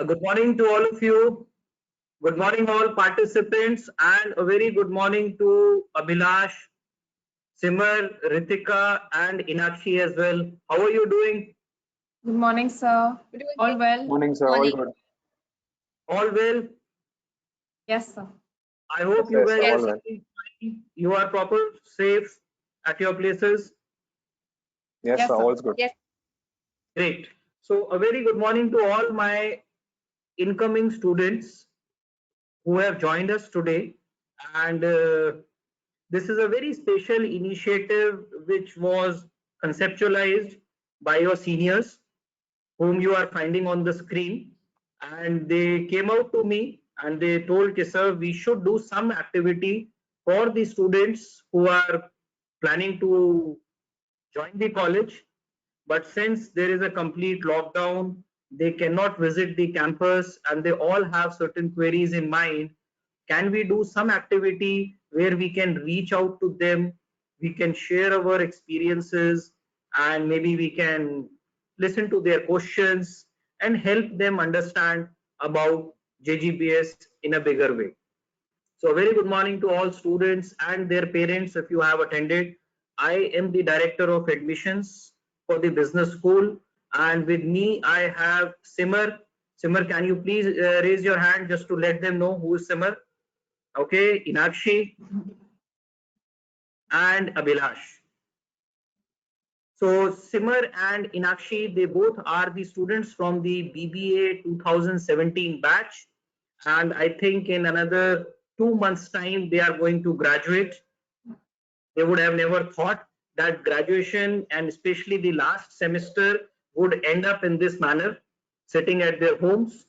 Good morning to all of you. Good morning, all participants, and a very good morning to Abhilash, Simar, Ritika, and Inakshi as well. How are you doing? Good morning, sir. All well? Morning, sir. All good. All well? Yes, sir. I hope Yes, you yes, guys all are well. doing fine. You are proper, safe at your places. Yes, Yes, sir. sir. All's good. Yes. Great. So, a very good morning to all my incoming students who have joined us today. And this is a very special initiative which was conceptualized by your seniors, whom you are finding on the screen. And they came out to me and they told, sir, we should do some activity for the students who are planning to join the college. But since there is a complete lockdown, they cannot visit the campus and they all have certain queries in mind. Can we do some activity where we can reach out to them? We can share our experiences and maybe we can listen to their questions and help them understand about JGBS in a bigger way. So, a very good morning to all students and their parents if you have attended. I am the Director of Admissions for the Business School, and with me I have Simar. Simar, can you please raise your hand just to let them know who is Simar? Okay, Inakshi and Abhilash. So Simar and Inakshi, they both are the students from the BBA 2017 batch, and I think in another 2 months' time they are going to graduate. They would have never thought that graduation and especially the last semester would end up in this manner, sitting at their homes.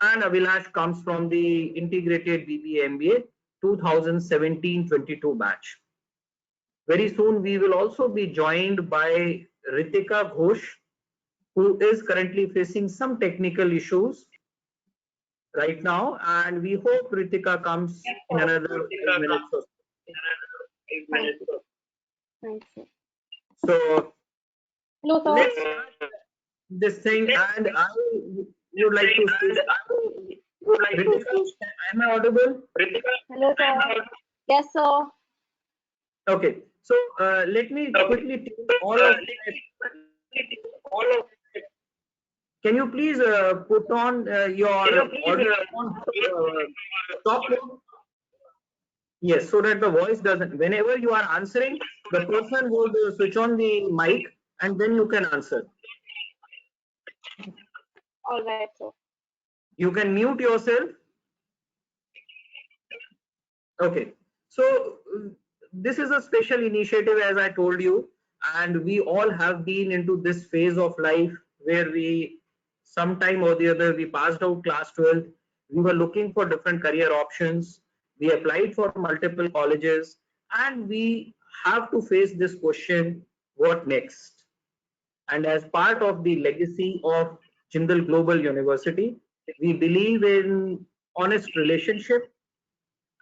And Abhilash comes from the integrated BBA MBA 2017-22 batch. Very soon we will also be joined by Ritika Ghosh, who is currently facing some technical issues right now, and we hope Ritika comes in another 5 minutes or so. Thanks, sir. So Hello, sir. let's start this thing, and I would like to say that Ritika, am I audible? Hello, sir. Yes, sir. Okay, so let me quickly take all of Can you please put on your audio on top mode? Yes, so that the voice doesn't. Whenever you are answering, the person would switch on the mic and then you can answer. All right, sir. You can mute yourself. Okay, so this is a special initiative, as I told you, and we all have been into this phase of life where we, sometime or the other, we passed out class 12. We were looking for different career options. We applied for multiple colleges, and we have to face this question: what next? And as part of the legacy of Jindal Global University, we believe in honest relationship,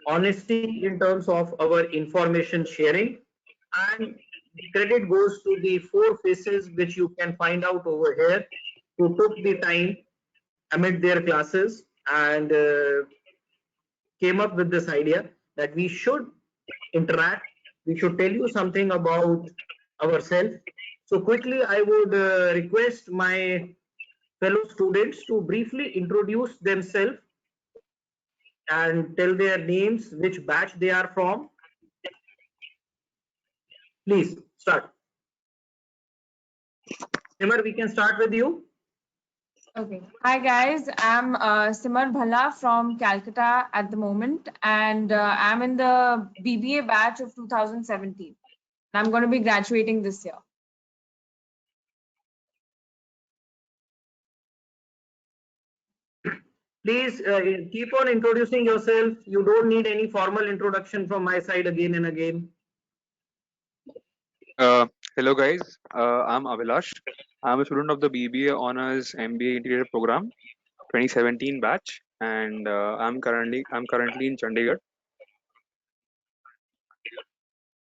honesty in terms of our information sharing, and the credit goes to the four faces which you can find out over here who took the time amid their classes and came up with this idea that we should interact, we should tell you something about ourselves. So quickly I would request my fellow students to briefly introduce themselves and tell their names, which batch they are from. Please start. Simar, we can start with you. Okay. Hi, guys. I'm Simar Bhala from Calcutta at the moment, and I'm in the BBA batch of 2017. I'm going to be graduating this year. Please keep on introducing yourself. You don't need any formal introduction from my side again and again. Hello, guys. I'm Abhilash. I'm a student of the BBA Honors MBA Integrated Program, 2017 batch, and I'm currently in Chandigarh.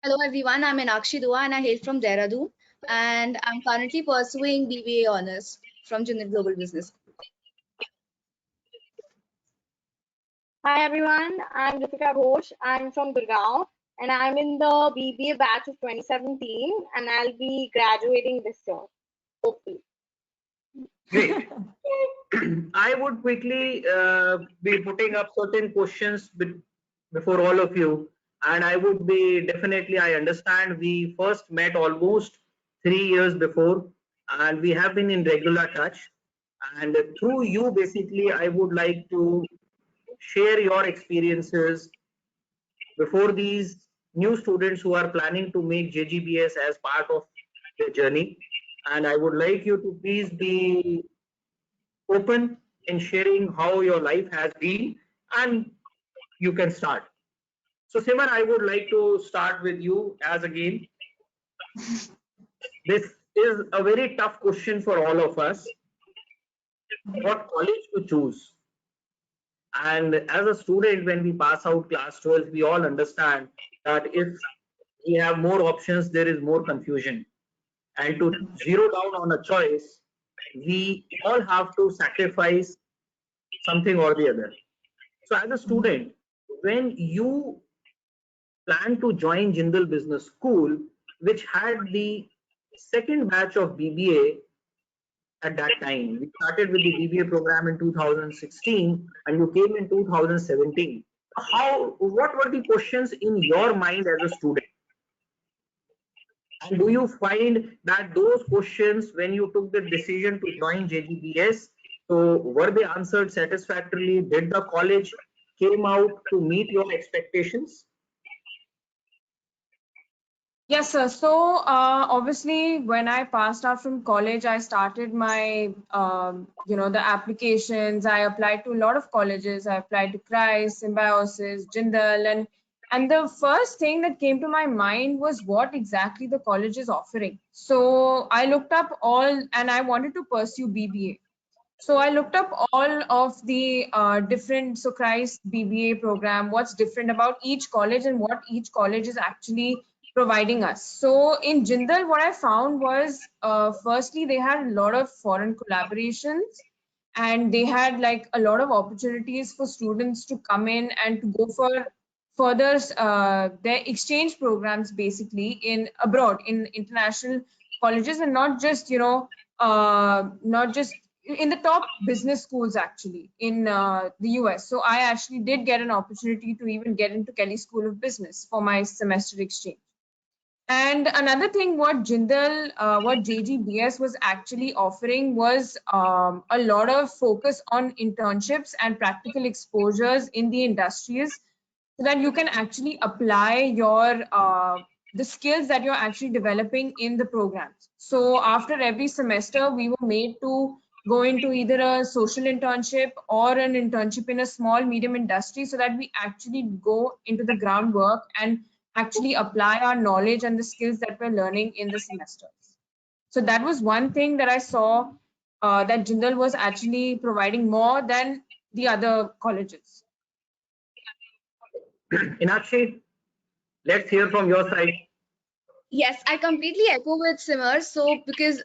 Hello, everyone. I'm Inakshi Dua and I hail from Dehradun. And I'm currently pursuing BBA Honors from Jindal Global Business. Hi everyone, I'm Ritika Ghosh. I'm from Gurgaon and I'm in the BBA batch of 2017 and I'll be graduating this year, hopefully. Great. I would quickly be putting up certain questions before all of you, and I would be definitely, I understand we first met almost 3 years before, and we have been in regular touch. And through you, basically, I would like to share your experiences before these new students who are planning to make JGBS as part of their journey. And I would like you to please be open in sharing how your life has been, and you can start. So Simar, I would like to start with you as again. This is a very tough question for all of us. What college to choose? And as a student, when we pass out class 12, we all understand that if we have more options, there is more confusion. And to zero down on a choice, we all have to sacrifice something or the other. So as a student, when you plan to join Jindal Business School, which had the second batch of BBA at that time, we started with the BBA program in 2016 and you came in 2017. What were the questions in your mind as a student? And do you find that those questions, when you took the decision to join JGBS, so were they answered satisfactorily? Did the college came out to meet your expectations? Yes, sir. So obviously, when I passed out from college, I started my, the applications. I applied to a lot of colleges. I applied to Christ, Symbiosis, Jindal, and the first thing that came to my mind was what exactly the college is offering. So I looked up all, and I wanted to pursue BBA. So I looked up all of the different, so Christ BBA program, what's different about each college and what each college is actually providing us. So in Jindal, what I found was, firstly, they had a lot of foreign collaborations and they had like a lot of opportunities for students to come in and to go for further their exchange programs basically in abroad in international colleges, and not just, not just in the top business schools actually in the US. So I actually did get an opportunity to even get into Kelley School of Business for my semester exchange. And another thing, what Jindal, what JGBS was actually offering was a lot of focus on internships and practical exposures in the industries, so that you can actually apply your the skills that you're actually developing in the programs. So after every semester, we were made to go into either a social internship or an internship in a small medium industry, so that we actually go into the groundwork and actually apply our knowledge and the skills that we're learning in the semesters. So that was one thing that I saw, that Jindal was actually providing more than the other colleges. Inakshi, let's hear from your side. Yes, I completely echo with Simar. So because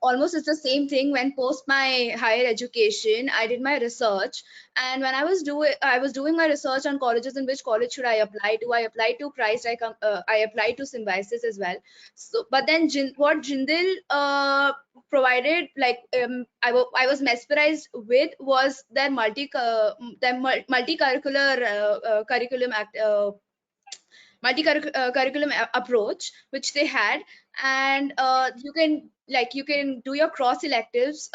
almost it's the same thing. When post my higher education, I did my research, and when I was doing my research on colleges and which college should I apply to. I applied to Christ. I applied to Symbiosis as well. So, but then what Jindal provided, like I was mesmerized with, was their multi-curricular curriculum curriculum approach which they had. And you can do your cross electives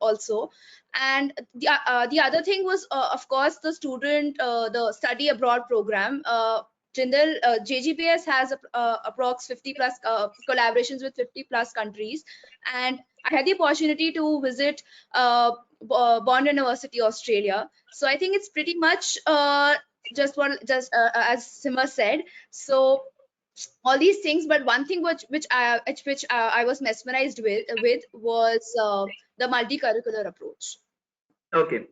also. And the other thing was, of course, the study abroad program. Jindal JGBS has approx 50 plus collaborations with 50 plus countries, and I had the opportunity to visit Bond University, Australia. So I think it's pretty much as Simar said. So all these things, but one thing which I was mesmerized with was the multi-curricular approach. Okay.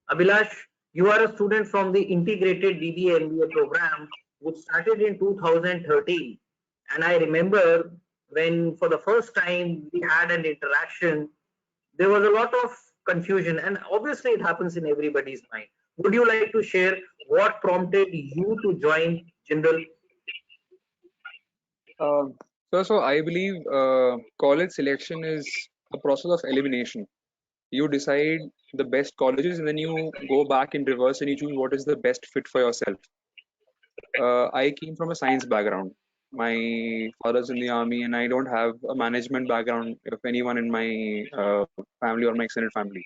Abhilash, you are a student from the integrated BBA MBA program, which started in 2013. And I remember when for the first time we had an interaction, there was a lot of confusion, and obviously it happens in everybody's mind. Would you like to share what prompted you to join Jindal? So I believe college selection is a process of elimination. You decide the best colleges and then you go back in reverse and you choose what is the best fit for yourself. I came from a science background. My father's in the army, and I don't have a management background of anyone in my family or my extended family.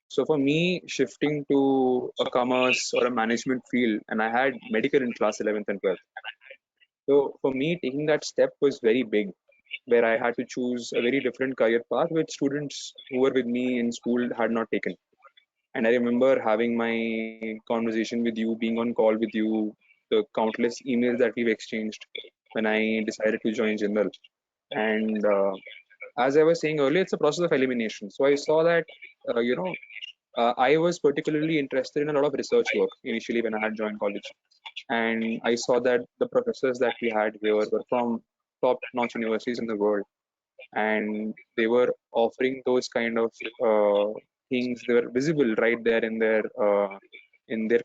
So for me, shifting to a commerce or a management field, and I had medical in class 11th and 12th. So for me, taking that step was very big, where I had to choose a very different career path, which students who were with me in school had not taken. And I remember having my conversation with you, being on call with you, the countless emails that we've exchanged when I decided to join Jindal. And as I was saying earlier, it's a process of elimination. So I saw that, I was particularly interested in a lot of research work initially when I had joined college. And I saw that the professors that we had here were from top-notch universities in the world, and they were offering those kind of things. They were visible right there in their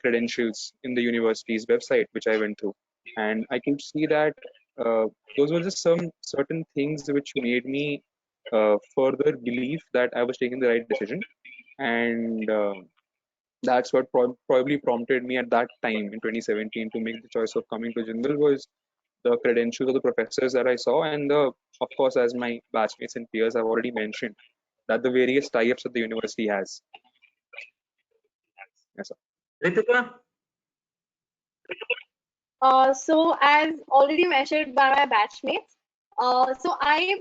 credentials in the university's website, which I went through, and I could see that those were just some certain things which made me further believe that I was taking the right decision, and that's what probably prompted me at that time in 2017 to make the choice of coming to Jindal was the credentials of the professors that I saw, and of course, as my batchmates and peers have already mentioned, that the various tie-ups that the university has. Yes, sir. Ritika? So as already mentioned by my batchmates, so I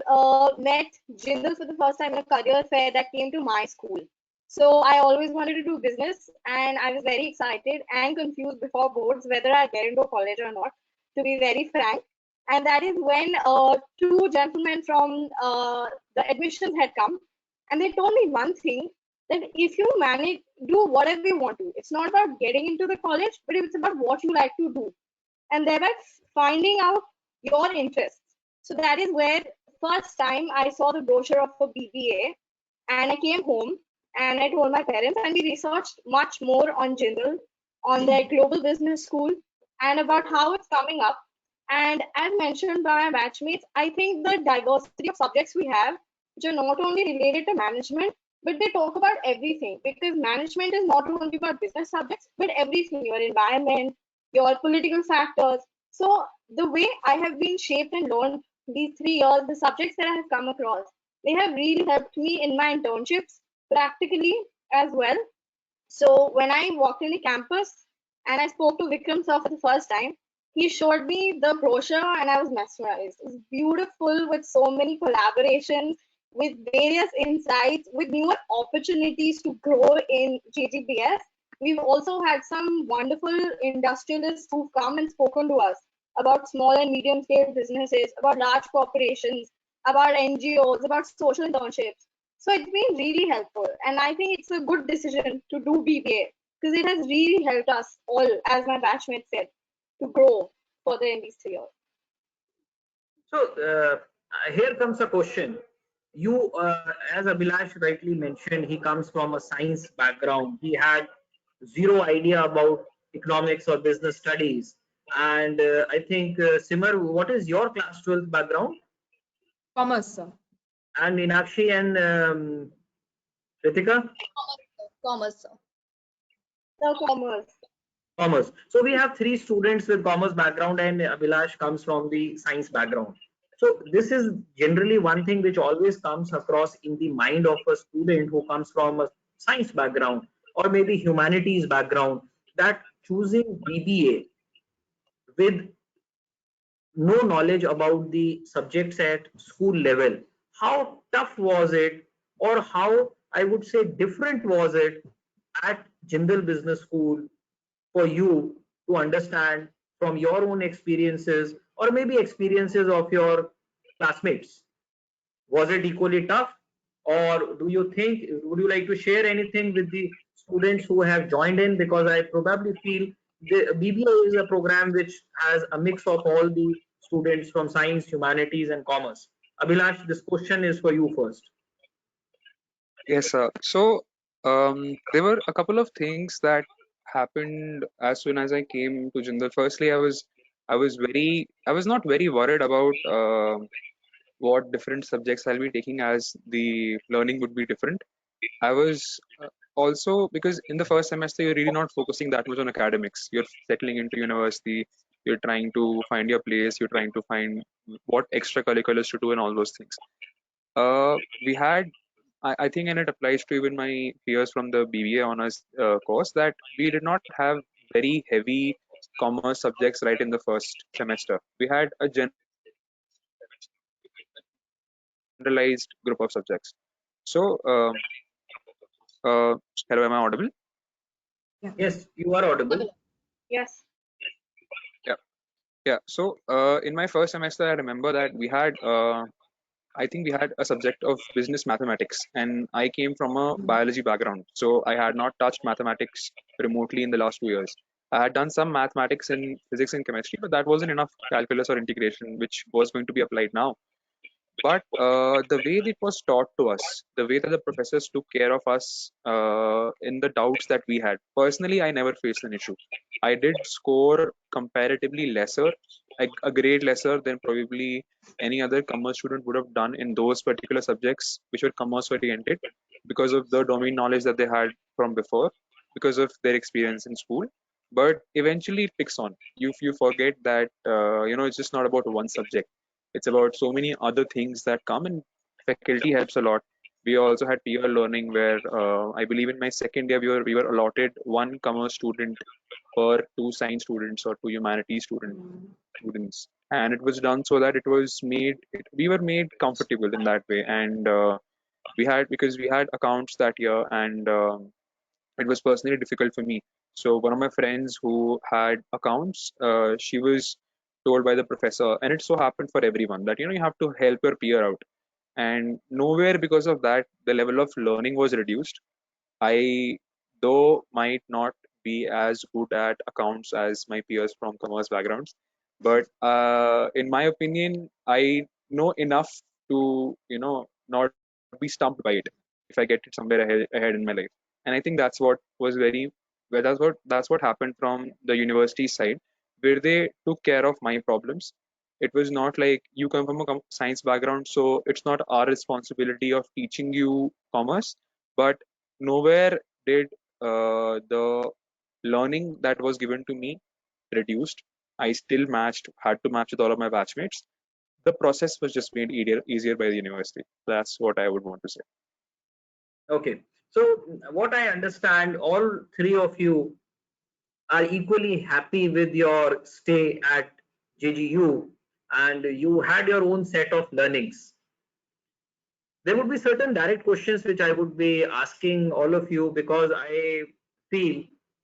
met Jindal for the first time in a career fair that came to my school. So I always wanted to do business, and I was very excited and confused before boards whether I'd get into college or not, to be very frank. And that is when two gentlemen from the admissions had come, and they told me one thing, that if you manage, do whatever you want to. It's not about getting into the college, but it's about what you like to do, and thereby finding out your interests. So that is where first time I saw the brochure of a BBA, and I came home and I told my parents, and we researched much more on Jindal, on their global business school, and about how it's coming up. And as mentioned by my batchmates, I think the diversity of subjects we have, which are not only related to management, but they talk about everything, because management is not only about business subjects, but everything, your environment, your political factors. So the way I have been shaped and learned these 3 years, the subjects that I have come across, they have really helped me in my internships, practically as well. So when I walked in the campus and I spoke to Vikram sir for the first time, he showed me the brochure and I was mesmerized. It was beautiful with so many collaborations, with various insights, with newer opportunities to grow in JGBS. We've also had some wonderful industrialists who've come and spoken to us about small and medium scale businesses, about large corporations, about NGOs, about social internships. So it's been really helpful. And I think it's a good decision to do BBA, because it has really helped us all, as my batchmate said, to grow further in these 3 years. So here comes a question. You, as Abhilash rightly mentioned, he comes from a science background. He had zero idea about economics or business studies. And I think, Simar, what is your class 12th background? Commerce, sir. And Meenakshi and Ritika? Commerce, sir. The commerce. Commerce. So we have 3 students with commerce background, and Abhilash comes from the science background. So this is generally one thing which always comes across in the mind of a student who comes from a science background or maybe humanities background, that choosing BBA with no knowledge about the subjects at school level, how tough was it, or how, I would say, different was it at Jindal Business School for you to understand from your own experiences or maybe experiences of your classmates? Was it equally tough, or do you think, would you like to share anything with the students who have joined in? Because I probably feel the BBA is a program which has a mix of all the students from science, humanities, and commerce. Abhilash, this question is for you first. Yes, sir. So There were a couple of things that happened as soon as I came to Jindal. Firstly, I was not very worried about what different subjects I'll be taking, as the learning would be different. I was also, because in the first semester you're really not focusing that much on academics. You're settling into university. You're trying to find your place. You're trying to find what extracurriculars to do and all those things. We had, I think, and it applies to even my peers from the BBA honors course, that we did not have very heavy commerce subjects right in the first semester. We had a generalized group of subjects. So, hello, am I audible? Yes, you are audible. Yes. Yeah. So, in my first semester, I remember that we had, I think we had a subject of business mathematics, and I came from a biology background, so I had not touched mathematics remotely in the last 2 years. I had done some mathematics in physics and chemistry, but that wasn't enough calculus or integration, which was going to be applied now. But the way it was taught to us, the way that the professors took care of us in the doubts that we had, personally, I never faced an issue. I did score comparatively lesser, a grade lesser than probably any other commerce student would have done in those particular subjects which were commerce oriented, because of the domain knowledge that they had from before, because of their experience in school. But eventually it picks on. You forget that it's just not about one subject. It's about so many other things that come, and faculty helps a lot. We also had peer learning, where I believe in my second year we were allotted one commerce student per two science students or two humanities students, and it was done so that we were made comfortable in that way. And because we had accounts that year, and it was personally difficult for me. So one of my friends who had accounts, she was told by the professor, and it so happened for everyone, that you have to help your peer out. And nowhere because of that the level of learning was reduced. I, though, might not be as good at accounts as my peers from commerce backgrounds, but in my opinion, I know enough to not be stumped by it if I get it somewhere ahead in my life. And I think that's what was very well, that's what happened from the university side, where they took care of my problems. It was not like you come from a science background, so it's not our responsibility of teaching you commerce. But nowhere did the learning that was given to me reduced. I still had to match with all of my batchmates. The process was just made easier by the university. That's what I would want to say. Okay. So what I understand, all three of you are equally happy with your stay at JGU, and you had your own set of learnings. There would be certain direct questions which I would be asking all of you, because I feel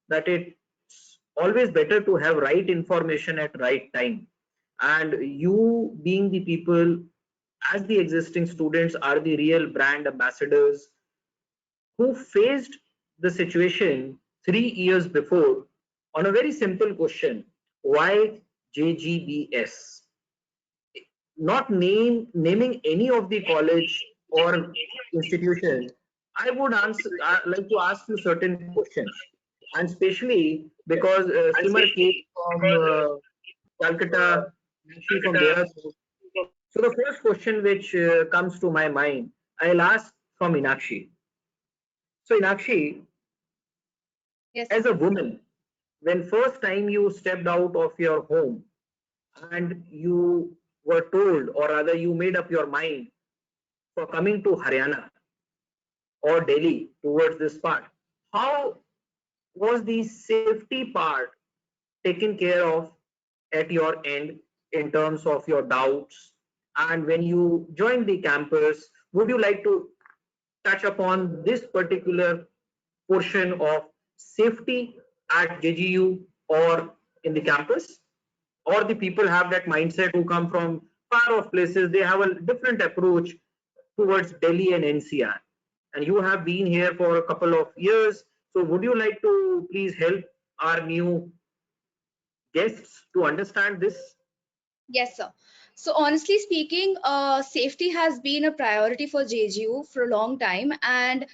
that it's always better to have right information at right time. And you, being the people, as the existing students, are the real brand ambassadors who faced the situation 3 years before on a very simple question: why JGBS? Not naming any of the college or institution, I would like to ask you certain questions, and especially because Simar came from Calcutta, Meenakshi from Dehradun. So the first question which comes to my mind, I'll ask from Meenakshi. So Meenakshi, Yes. as a woman, when first time you stepped out of your home and you were told, or rather you made up your mind for coming to Haryana or Delhi towards this part, how was the safety part taken care of at your end in terms of your doubts? And when you joined the campus, would you like to touch upon this particular portion of safety at JGU or in the campus? Or the people have that mindset who come from far off places, they have a different approach towards Delhi and NCR. And you have been here for a couple of years. So would you like to please help our new guests to understand this? Yes, sir. So honestly speaking, safety has been a priority for JGU for a long time, and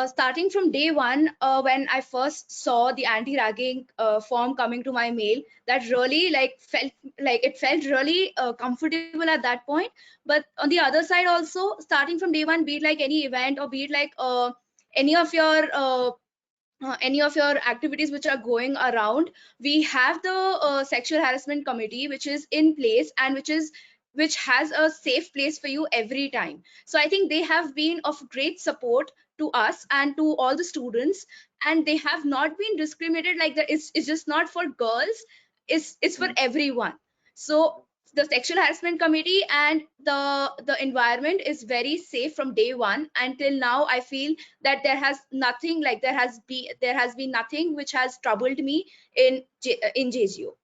starting from day one, when I first saw the anti-ragging form coming to my mail, that really felt really comfortable at that point. But on the other side also, starting from day one, be it like any event, or be it like any of your activities which are going around, we have the sexual harassment committee which is in place, and which has a safe place for you every time. So I think they have been of great support to us and to all the students, and they have not been discriminated like that. It's just not for girls, it's for everyone. So the sexual harassment committee and the environment is very safe from day one until now. I feel that there has been nothing which has troubled me in JGU.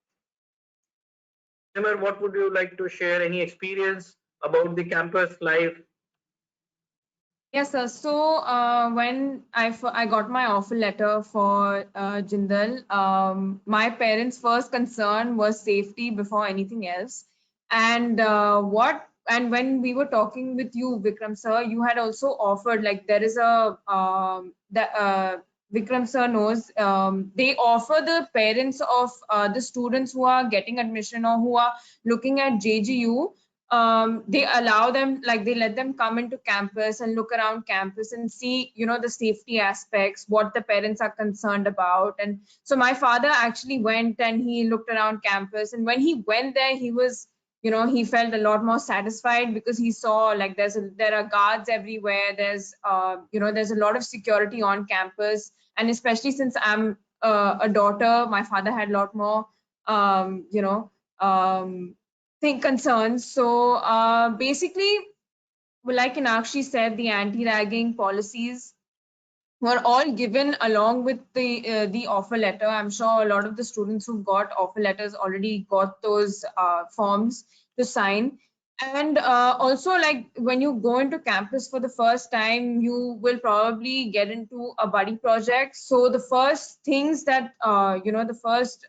Simar, what would you like to share? Any experience about the campus life? Yes, sir. So when I got my offer letter for Jindal, my parents' first concern was safety before anything else. And when we were talking with you, Vikram sir, you had also offered, like, there is a Vikram sir knows, they offer the parents of the students who are getting admission or who are looking at JGU, they allow them, like, they let them come into campus and look around campus and see, the safety aspects, what the parents are concerned about. And so my father actually went and he looked around campus, and when he went there, he was, he felt a lot more satisfied, because he saw, like, there are guards everywhere, there's there's a lot of security on campus. And especially since I'm a daughter, my father had a lot more concerns. So basically, like Inakshi said, the anti-ragging policies were all given along with the offer letter. I'm sure a lot of the students who got offer letters already got those forms to sign. And also, like, when you go into campus for the first time, you will probably get into a buddy project. So the first things that the first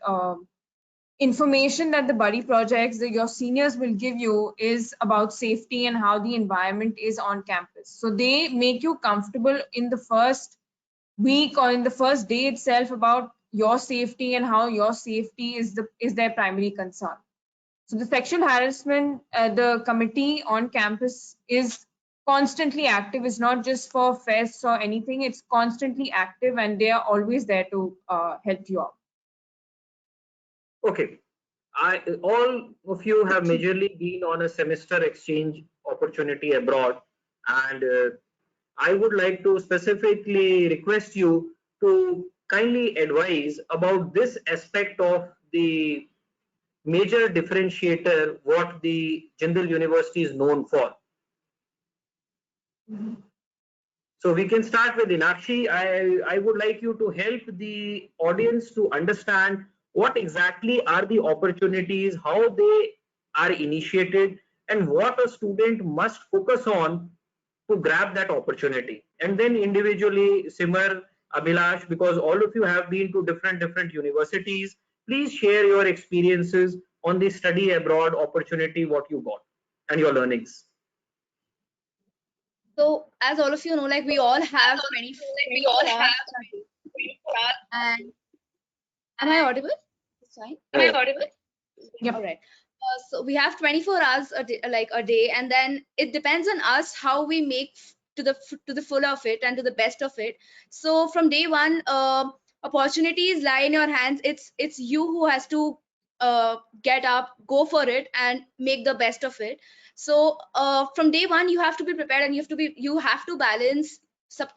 information that the buddy projects that your seniors will give you is about safety and how the environment is on campus. So they make you comfortable in the first week or in the first day itself about your safety and how your safety is their primary concern. So the sexual harassment, the committee on campus is constantly active. It's not just for fests or anything. It's constantly active, and they are always there to help you out. Okay. All of you have majorly been on a semester exchange opportunity abroad, and I would like to specifically request you to kindly advise about this aspect of the major differentiator what the Jindal University is known for. So we can start with Inakshi. I would like you to help the audience to understand what exactly are the opportunities, how they are initiated, and what a student must focus on to grab that opportunity. And then individually, Simar, Abhilash, because all of you have been to different universities, please share your experiences on the study abroad opportunity, what you got and your learnings. So as all of you know, like, we all have 24 hours. And am I audible? Fine. Am I audible? Yep. All right. So we have 24 hours a day, and then it depends on us how we make to the full of it and to the best of it. So from day one, opportunities lie in your hands. It's you who has to get up, go for it, and make the best of it. So from day one, you have to be prepared, and you have to balance.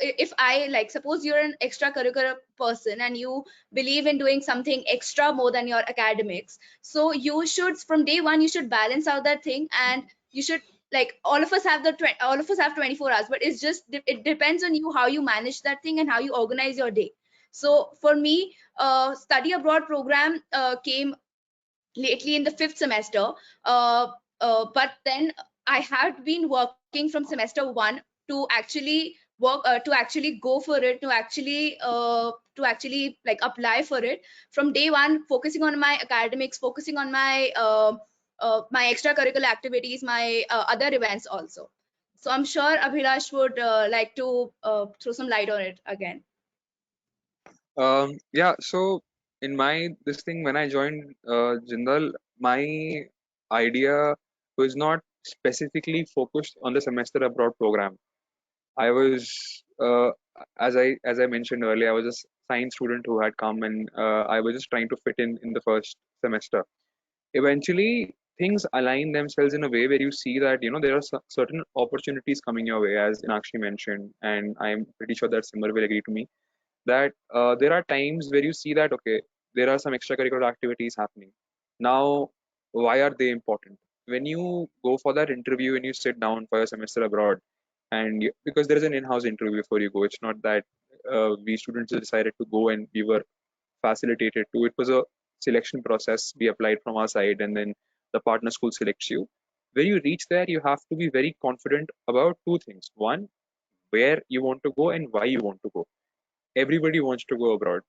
If I, like, suppose you're an extracurricular person and you believe in doing something extra more than your academics, so you should, from day one, you should balance out that thing, and you should, like, all of us have 24 hours, but it's just, it depends on you how you manage that thing and how you organize your day. So for me, study abroad program came lately in the 5th semester, but then I had been working from semester 1 to actually work, to actually go for it, to actually like apply for it from day one, focusing on my academics, focusing on my my extracurricular activities, my other events also. So I'm sure Abhilash would like to throw some light on it again. Yeah, so in my this thing when I joined Jindal, my idea was not specifically focused on the semester abroad program. I was as I mentioned earlier, I was a science student who had come, and I was just trying to fit in the first semester. Eventually, things align themselves in a way where you see that there are certain opportunities coming your way, as Inakshi mentioned, and I'm pretty sure that Simar will agree to me that there are times where you see that okay, there are some extracurricular activities happening. Now, why are they important? When you go for that interview and you sit down for a semester abroad, and because there is an in-house interview before you go, it's not that we students decided to go and we were facilitated to. It was a selection process. We applied from our side, and then the partner school selects you. When you reach there, you have to be very confident about two things. One, where you want to go and why you want to go. Everybody wants to go abroad.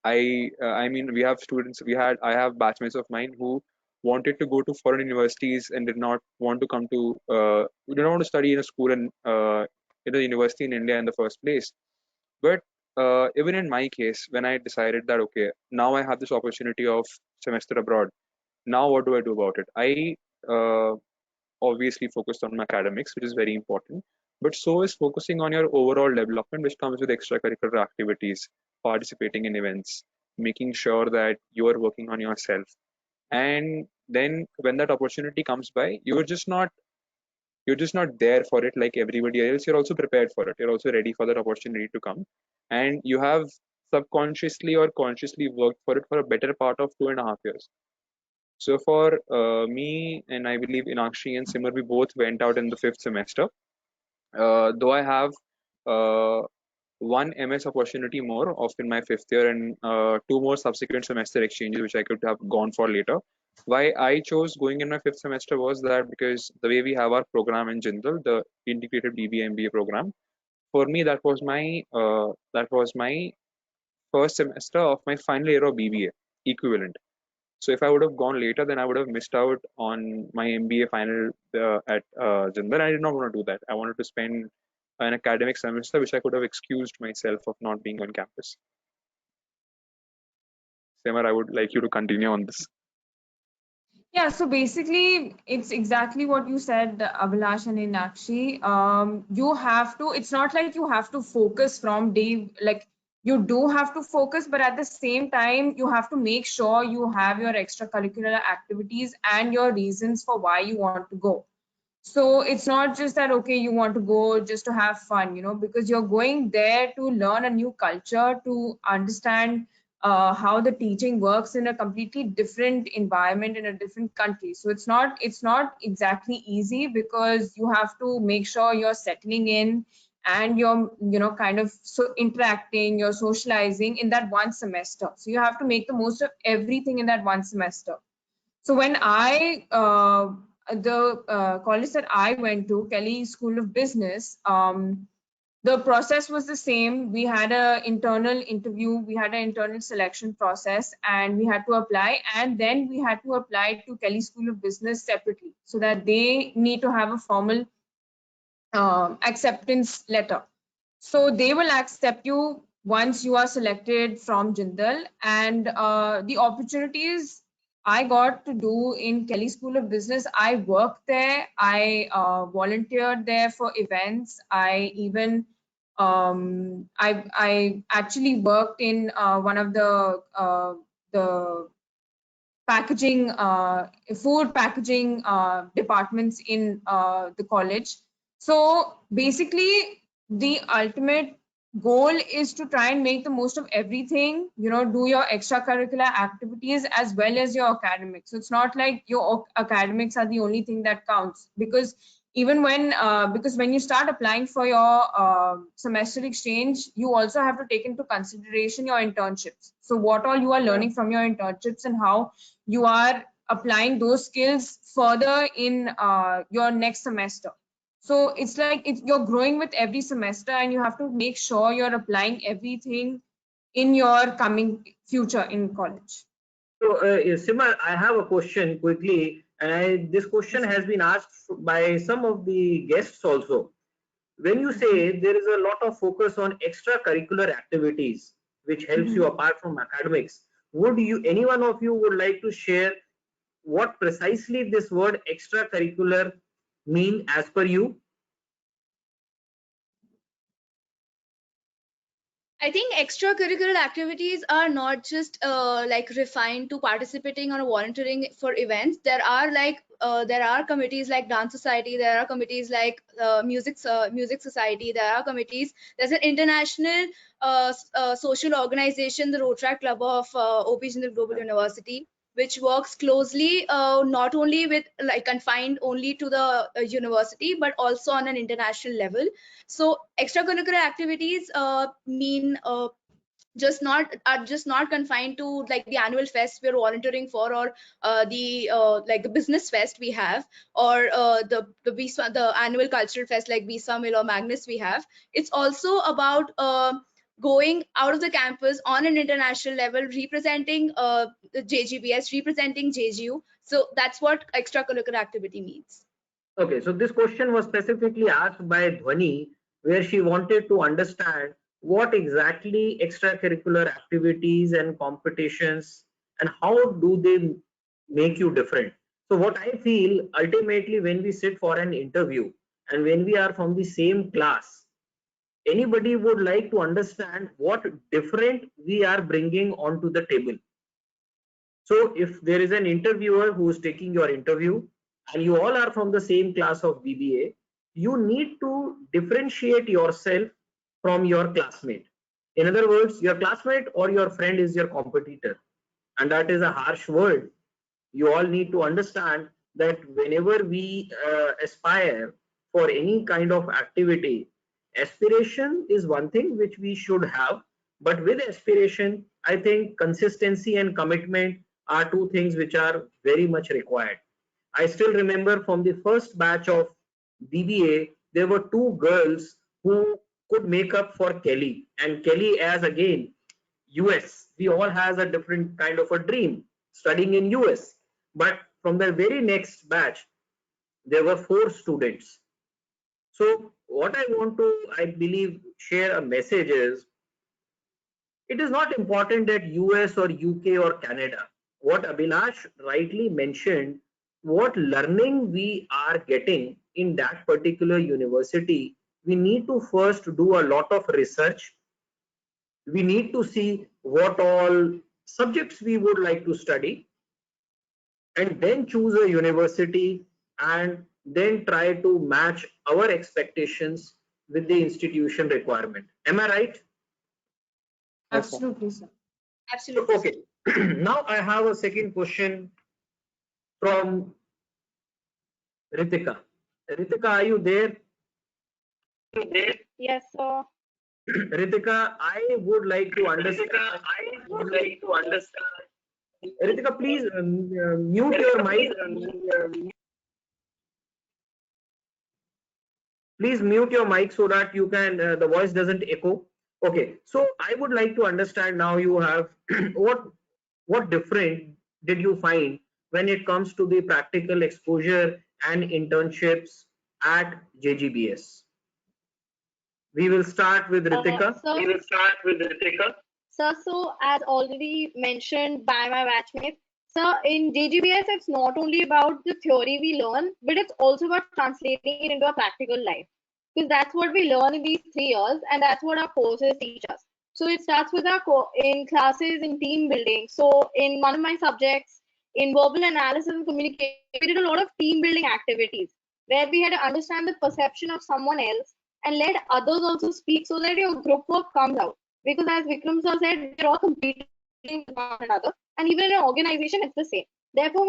I mean, we have students. I have batchmates of mine who wanted to go to foreign universities and did not want to come to did not want to study in a school and in a university in India in the first place. But even in my case, when I decided that okay, now I have this opportunity of semester abroad, now what do I do about it? I uh, obviously focused on my academics, which is very important, but so is focusing on your overall development, which comes with extracurricular activities, participating in events, making sure that you are working on yourself. And then when that opportunity comes by, you're just not there for it like everybody else. You're also prepared for it. You're also ready for that opportunity to come. And you have subconsciously or consciously worked for it for a better part of 2.5 years. So for me, and I believe Inakshi and Simar, we both went out in the fifth semester. Though I have uh, one MS opportunity more of in my fifth year and two more subsequent semester exchanges which I could have gone for later. Why I chose going in my fifth semester was that because the way we have our program in Jindal, the integrated BBA MBA program, for me that was my first semester of my final year of BBA equivalent. So if I would have gone later, then I would have missed out on my MBA final at Jindal. I did not want to do that. I wanted to spend an academic semester, which I could have excused myself of not being on campus. Semar, I would like you to continue on this. Yeah, so basically, it's exactly what you said, Abhilash and Inakshi. You have to, it's not like you have to focus from day, like you do have to focus, but at the same time, you have to make sure you have your extracurricular activities and your reasons for why you want to go. So it's not just that, okay, you want to go just to have fun, because you're going there to learn a new culture, to understand how the teaching works in a completely different environment in a different country. So it's not exactly easy because you have to make sure you're settling in and you're kind of so interacting, you're socializing in that one semester. So you have to make the most of everything in that one semester. So when the college that I went to, Kelly School of Business, the process was the same. We had an internal interview, we had an internal selection process, and we had to apply. And then we had to apply to Kelly School of Business separately so that they need to have a formal acceptance letter. So they will accept you once you are selected from Jindal. And the opportunities I got to do in Kelly School of Business, I worked there, I volunteered there for events. I even I actually worked in one of the packaging food packaging departments in the college. So basically the ultimate goal is to try and make the most of everything, do your extracurricular activities as well as your academics. So it's not like your academics are the only thing that counts, because even when because when you start applying for your semester exchange, you also have to take into consideration your internships. So what all you are learning from your internships and how you are applying those skills further in your next semester. So it's like you're growing with every semester, and you have to make sure you're applying everything in your coming future in college. So, Simar, I have a question quickly, and this question has been asked by some of the guests also. when you say there is a lot of focus on extracurricular activities which helps you apart from academics, would you, any one of you would like to share what precisely this word extracurricular mean as per you? I think extracurricular activities are not just like refined to participating or volunteering for events. There are committees like dance society. There are committees like music society. There are committees. There's an international social organization, the Rotaract Club of OP Jindal Global University, which works closely not only with like confined only to the university, but also on an international level. So extracurricular activities mean just not confined to like the annual fest we're volunteering for, or the like the business fest we have, or the annual cultural fest like Bisa Mill or Magnus we have. It's also about going out of the campus on an international level, representing the JGBS, representing JGU. So that's what extracurricular activity means. Okay, so this question was specifically asked by Dhwani, where she wanted to understand what exactly extracurricular activities and competitions and how do they make you different. So what I feel ultimately when we sit for an interview and when we are from the same class, anybody would like to understand what different we are bringing onto the table. So if there is an interviewer who is taking your interview and you all are from the same class of BBA, you need to differentiate yourself from your classmate. In other words, your classmate or your friend is your competitor. And that is a harsh word. You all need to understand that whenever we aspire for any kind of activity, aspiration is one thing which we should have. But with aspiration, I think consistency and commitment are two things which are very much required. I still remember from the first batch of BBA, there were two girls who could make up for Kelly. And Kelly, as again, US, we all has a different kind of a dream studying in US. But from the very next batch, there were 4 students. So what I want to, I believe, share a message is, it is not important that US or UK or Canada. What Abhinash rightly mentioned, what learning we are getting in that particular university, we need to first do a lot of research. We need to see what all subjects we would like to study, and then choose a university and then try to match our expectations with the institution requirement. Am I right? Absolutely, sir. Absolutely. Okay. Now I have a second question from Ritika. Ritika, are you there? Yes, sir. Ritika, I would like to understand. Ritika, please mute your mic. Please mute your mic so that you can the voice doesn't echo. Okay, so I would like to understand now. You have what different did you find when it comes to the practical exposure and internships at JGBS? We will start with Ritika. Sir, so as already mentioned by my batchmates, sir, in JGBS, it's not only about the theory we learn, but it's also about translating it into a practical life. Because that's what we learn in these 3 years, and that's what our courses teach us. So it starts with our in classes in team building. So in one of my subjects, in verbal analysis and communication, we did a lot of team building activities where we had to understand the perception of someone else and let others also speak so that your group work comes out. Because as Vikram sir said, we're all competing with one another, and even in an organization, it's the same. Therefore,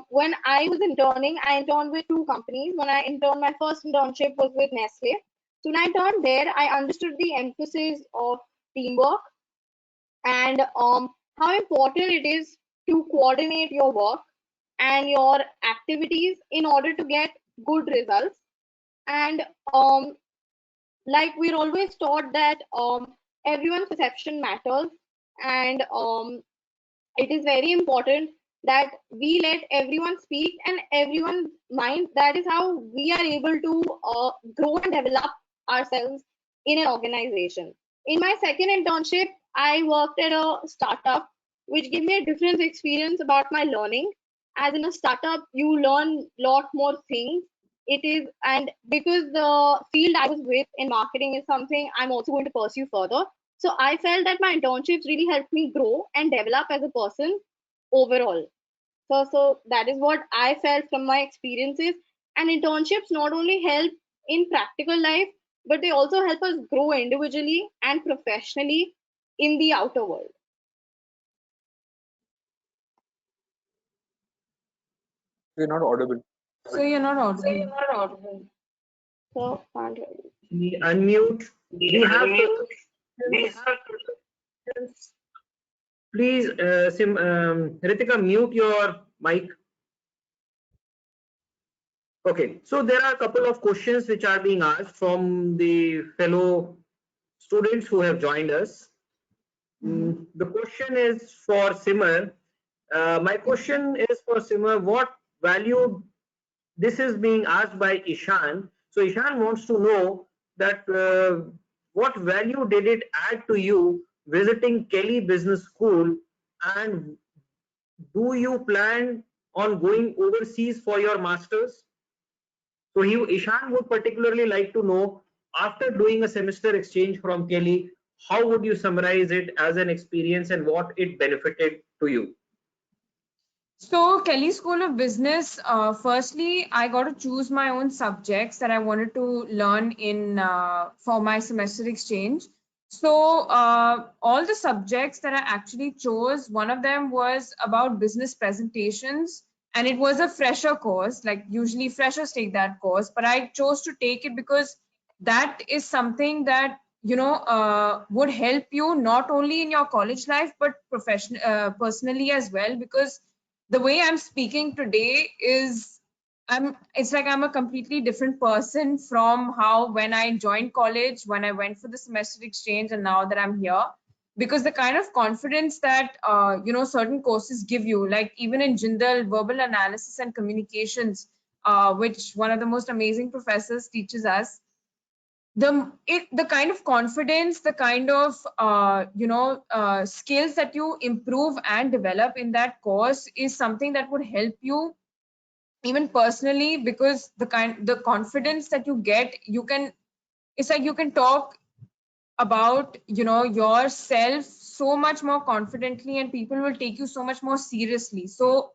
when I was interning, I interned with 2 companies. When I interned, my first internship was with Nestle. So when I interned there, I understood the emphasis of teamwork and how important it is to coordinate your work and your activities in order to get good results. And like we're always taught that everyone's perception matters, and it is very important that we let everyone speak and everyone mind. That is how we are able to grow and develop ourselves in an organization. In my second internship, I worked at a startup, which gave me a different experience about my learning. As in a startup, you learn lot more things. It is, and because the field I was with in marketing is something I'm also going to pursue further. So I felt that my internships really helped me grow and develop as a person overall. So that is what I felt from my experiences. And internships not only help in practical life, but they also help us grow individually and professionally in the outer world. You're not audible. So you're not audible. So can't hear you. We unmute. We have questions. Please, Ritika, mute your mic. Okay, so there are a couple of questions which are being asked from the fellow students who have joined us. The question is for Simar. My question is for Simar. What value, this is being asked by Ishan. So Ishan wants to know that what value did it add to you visiting Kelly Business School, and do you plan on going overseas for your masters? So Ishan would particularly like to know, after doing a semester exchange from Kelly, how would you summarize it as an experience and what it benefited to you? So Kelly School of Business, firstly, I got to choose my own subjects that I wanted to learn in for my semester exchange. So all the subjects that I actually chose, one of them was about business presentations, and it was a fresher course. Like usually freshers take that course, but I chose to take it because that is something that would help you not only in your college life but personally as well, because the way I'm speaking today is it's like I'm a completely different person from how when I joined college, when I went for the semester exchange, and now that I'm here. Because the kind of confidence that certain courses give you, like even in Jindal, verbal analysis and communications, which one of the most amazing professors teaches us, the kind of confidence, the kind of skills that you improve and develop in that course is something that would help you even personally, because the confidence that you get, it's like you can talk about yourself so much more confidently, and people will take you so much more seriously. So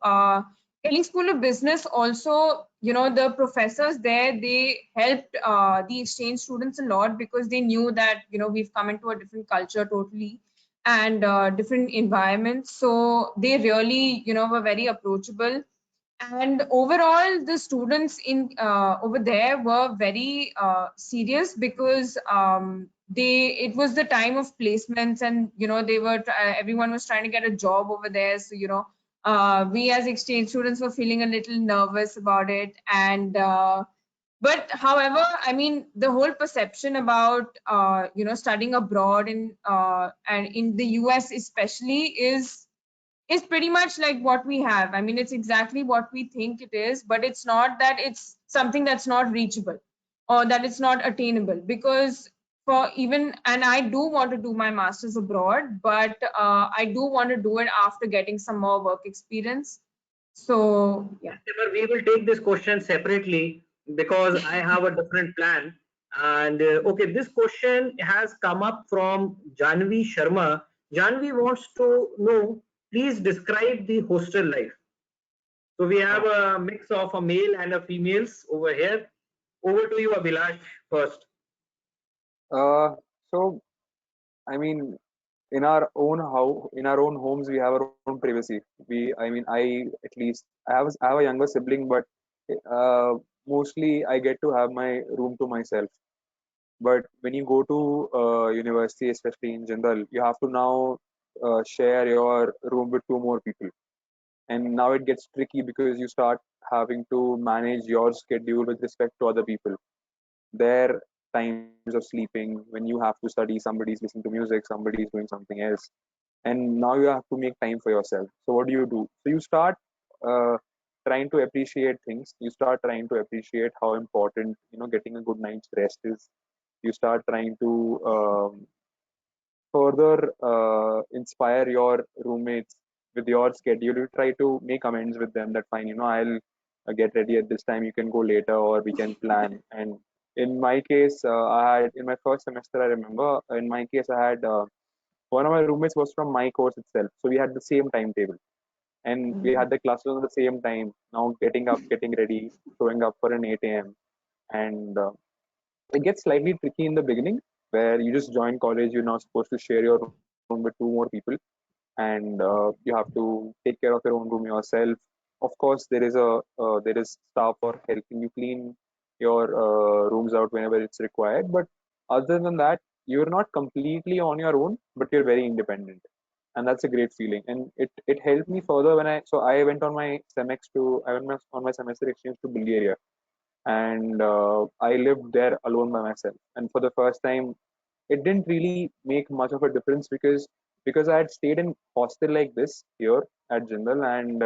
Kelly School of Business also, the professors there, they helped the exchange students a lot, because they knew that we've come into a different culture totally, and different environments. So they really were very approachable. And overall, the students in over there were very serious, because it was the time of placements, and everyone was trying to get a job over there. So we as exchange students were feeling a little nervous about it. And but however, I mean, the whole perception about studying abroad and in the US especially is pretty much like what we have. I mean, it's exactly what we think it is, but it's not that it's something that's not reachable or that it's not attainable. Because for even, and I do want to do my master's abroad, but I do want to do it after getting some more work experience. So yeah. We will take this question separately because I have a different plan. And okay, this question has come up from Janvi Sharma. Janvi wants to know, please describe the hostel life. So we have a mix of a male and a females over here. Over to you, Abhilash, first. So I mean, in our own homes, we have our own privacy. I at least I have a younger sibling, but uh, mostly I get to have my room to myself. But when you go to university, especially in general, you have to now share your room with two more people, and now it gets tricky because you start having to manage your schedule with respect to other people, their times of sleeping. When you have to study, somebody's listening to music, somebody's doing something else, and now you have to make time for yourself. So what do? So you start uh, trying to appreciate things. You start trying to appreciate how important getting a good night's rest is. You start trying to further inspire your roommates with your schedule. You try to make amends with them that fine, I'll get ready at this time. You can go later, or we can plan. And in my case, I had in my first semester, I remember in my case, I had one of my roommates was from my course itself, so we had the same timetable, and we had the classes on the same time. Now getting up, getting ready, showing up for an 8 a.m. and it gets slightly tricky in the beginning where you just join college. You're not supposed to share your room with two more people, and you have to take care of your own room yourself. Of course, there is staff for helping you clean your rooms out whenever it's required. But other than that, you're not completely on your own, but you're very independent, and that's a great feeling. And it helped me further when I went on my on my semester exchange to Bulgaria, and I lived there alone by myself. And for the first time, it didn't really make much of a difference because I had stayed in hostel like this here at Jindal, and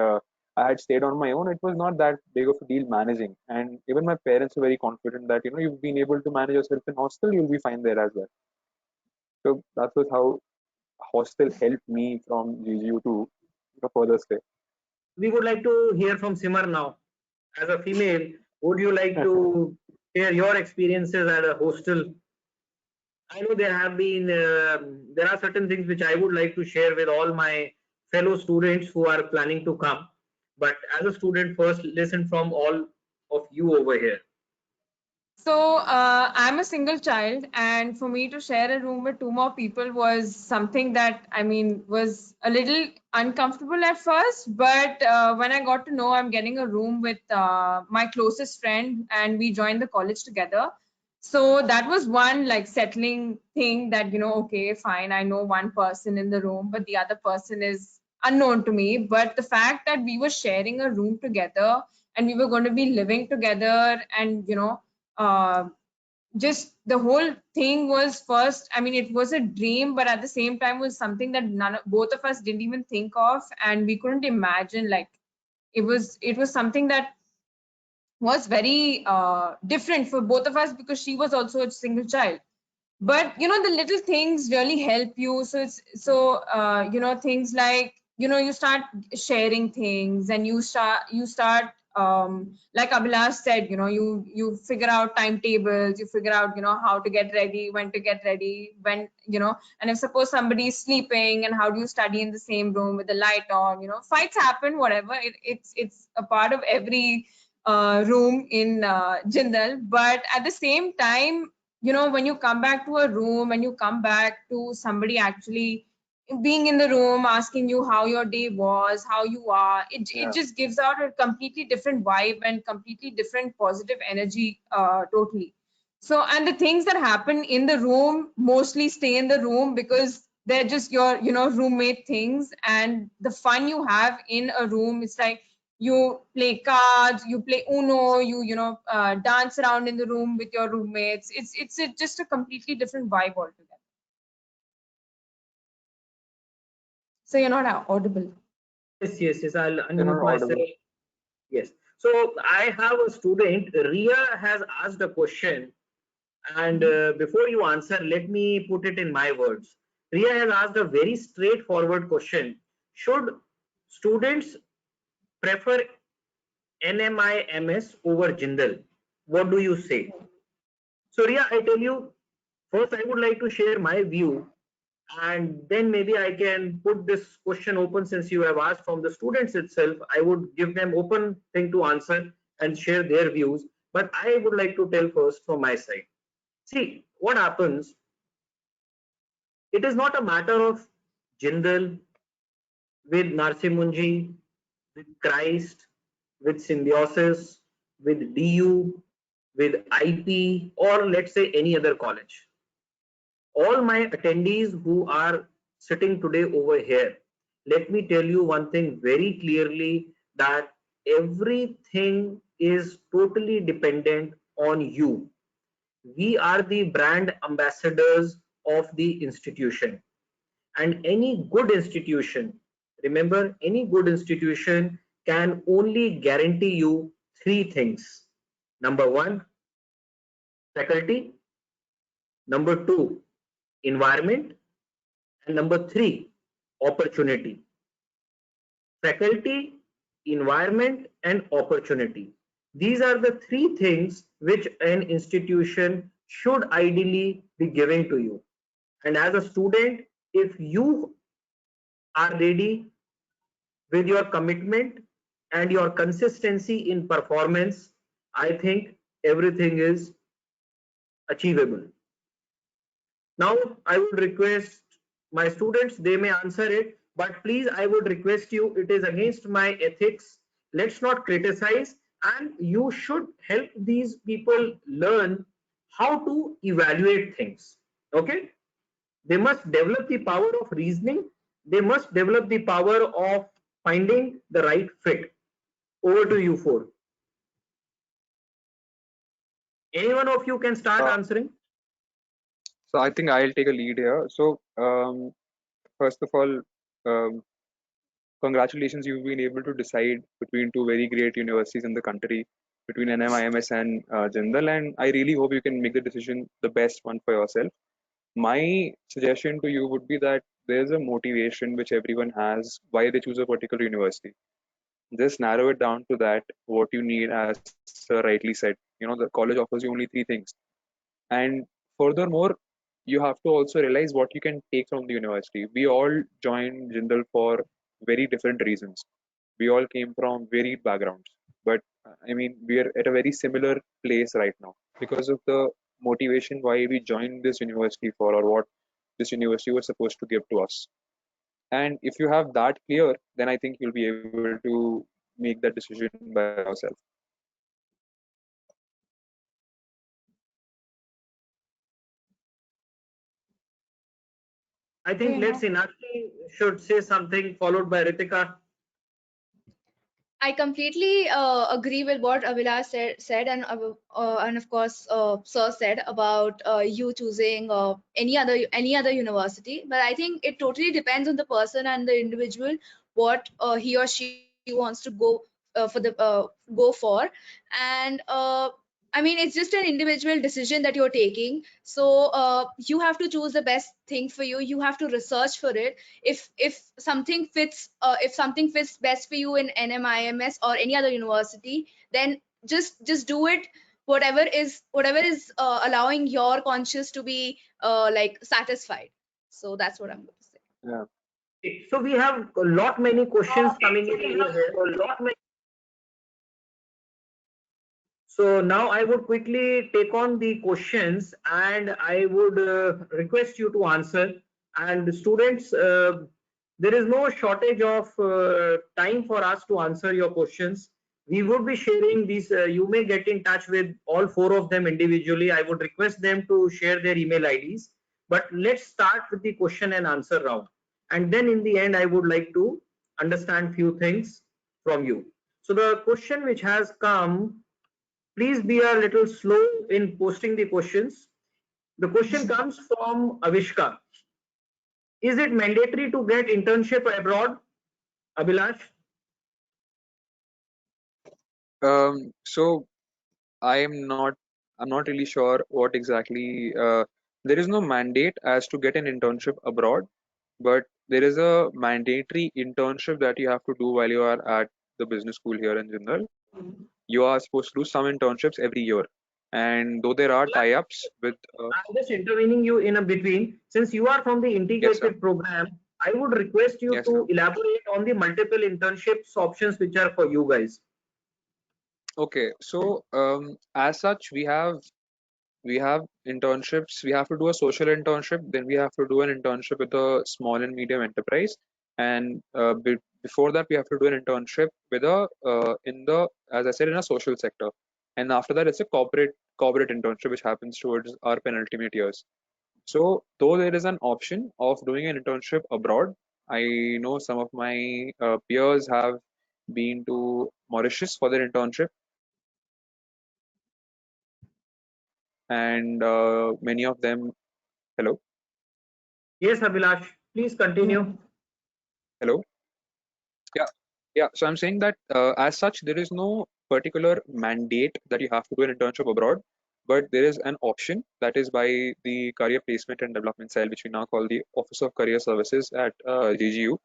I had stayed on my own. It was not that big of a deal managing, and even my parents were very confident that you've been able to manage yourself in hostel, you'll be fine there as well. So that was how hostel helped me from GGU to further stay. We would like to hear from Simar now. As a female, would you like to share your experiences at a hostel? I know there are certain things which I would like to share with all my fellow students who are planning to come. But as a student, first listen from all of you over here. So I'm a single child, and for me to share a room with two more people was something that was a little uncomfortable at first. But when I got to know I'm getting a room with my closest friend, and we joined the college together, so that was one like settling thing that okay, fine, I know one person in the room, but the other person is unknown to me. But the fact that we were sharing a room together and we were going to be living together, and uh, just the whole thing was first, it was a dream, but at the same time was something that both of us didn't even think of, and we couldn't imagine. Like it was something that was very different for both of us, because she was also a single child. But the little things really help you. So it's so things like you start sharing things, and you start like Abhilash said, you figure out timetables, you figure out how to get ready, when to get ready, when and if suppose somebody is sleeping, and how do you study in the same room with the light on. Fights happen, whatever, it's a part of every room in Jindal. But at the same time, when you come back to a room and you come back to somebody actually being in the room, asking you how your day was, how you are, it just gives out a completely different vibe and completely different positive energy, totally. So, and the things that happen in the room mostly stay in the room, because they're just your roommate things. And the fun you have in a room, it's like you play cards, you play Uno, dance around in the room with your roommates. Just a completely different vibe altogether. So you're not audible. Yes. I'll You're not unmute myself. audible. Yes. So I have a student. Ria has asked a question, and before you answer, let me put it in my words. Ria has asked a very straightforward question. Should students prefer NMIMS over Jindal? What do you say? So Ria, I tell you, first I would like to share my view, and then maybe I can put this question open. Since you have asked from the students itself, I would give them open thing to answer and share their views. But I would like to tell first from my side. See, what happens, it is not a matter of Jindal with Narsimunji, with Christ, with Symbiosis, with DU, with IP, or let's say any other college. All my attendees who are sitting today over here, let me tell you one thing very clearly, that everything is totally dependent on you. We are the brand ambassadors of the institution, and any good institution, remember, any good institution can only guarantee you three things. Number one, faculty. Number 2, environment. And number 3, opportunity. Faculty, environment, and opportunity. These are the 3 things which an institution should ideally be giving to you. And as a student, if you are ready with your commitment and your consistency in performance, I think everything is achievable. Now, I would request my students, they may answer it, but please, I would request you, it is against my ethics. Let's not criticize, and you should help these people learn how to evaluate things. Okay? They must develop the power of reasoning. They must develop the power of finding the right fit. Over to you four. Any one of you can start answering. So I think I'll take a lead here. So first of all, congratulations, you've been able to decide between two very great universities in the country, between NMIMS and Jindal, and I really hope you can make the decision the best one for yourself. My suggestion to you would be that there's a motivation which everyone has why they choose a particular university. Just narrow it down to that, what you need, as sir rightly said. You know, the college offers you only 3 things. And furthermore, you have to also realize what you can take from the university. We all joined Jindal for very different reasons. We all came from varied backgrounds, but I mean, we are at a very similar place right now because of the motivation why we joined this university for, or what this university was supposed to give to us. And if you have that clear, then I think you'll be able to make that decision by yourself. I think let's Inaki should say something, followed by Ritika. I completely agree with what Abhilash said and of course Sir said about you choosing any other university. But I think it totally depends on the person and the individual what he or she wants to go for, and I mean, it's just an individual decision that you're taking. So you have to choose the best thing for you. You have to research for it. If something fits, if something fits best for you in NMIMS or any other university, then just do it. Whatever is allowing your conscience to be like satisfied. So that's what I'm going to say. Yeah. So we have a lot many questions coming in over here. So now I would quickly take on the questions and I would request you to answer. And students, there is no shortage of time for us to answer your questions. We would be sharing these. You may get in touch with all 4 of them individually. I would request them to share their email IDs. But let's start with the question and answer round. And then in the end, I would like to understand few things from you. So the question which has come, please be a little slow in posting the questions. The question comes from Avishka. Is it mandatory to get internship abroad, Abhilash? So I'm not really sure what exactly. There is no mandate as to get an internship abroad, but there is a mandatory internship that you have to do while you are at the business school here in Jindal. You are supposed to do some internships every year, and though there are tie-ups with. I'm just intervening you in a between. Since you are from the integrated program, I would request you to elaborate on the multiple internships options which are for you guys. Okay, so as such, we have internships. We have to do a social internship, then we have to do an internship with a small and medium enterprise, and before that we have to do an internship with a in the, as I said, in a social sector, and after that it's a corporate internship which happens towards our penultimate years. So though there is an option of doing an internship abroad, I know some of my peers have been to Mauritius for their internship, and many of them. Hello. Yes, Abhilash, please continue. Hello. Yeah. So I'm saying that as such, there is no particular mandate that you have to do an internship abroad, but there is an option that is by the Career Placement and Development Cell, which we now call the Office of Career Services at JGU,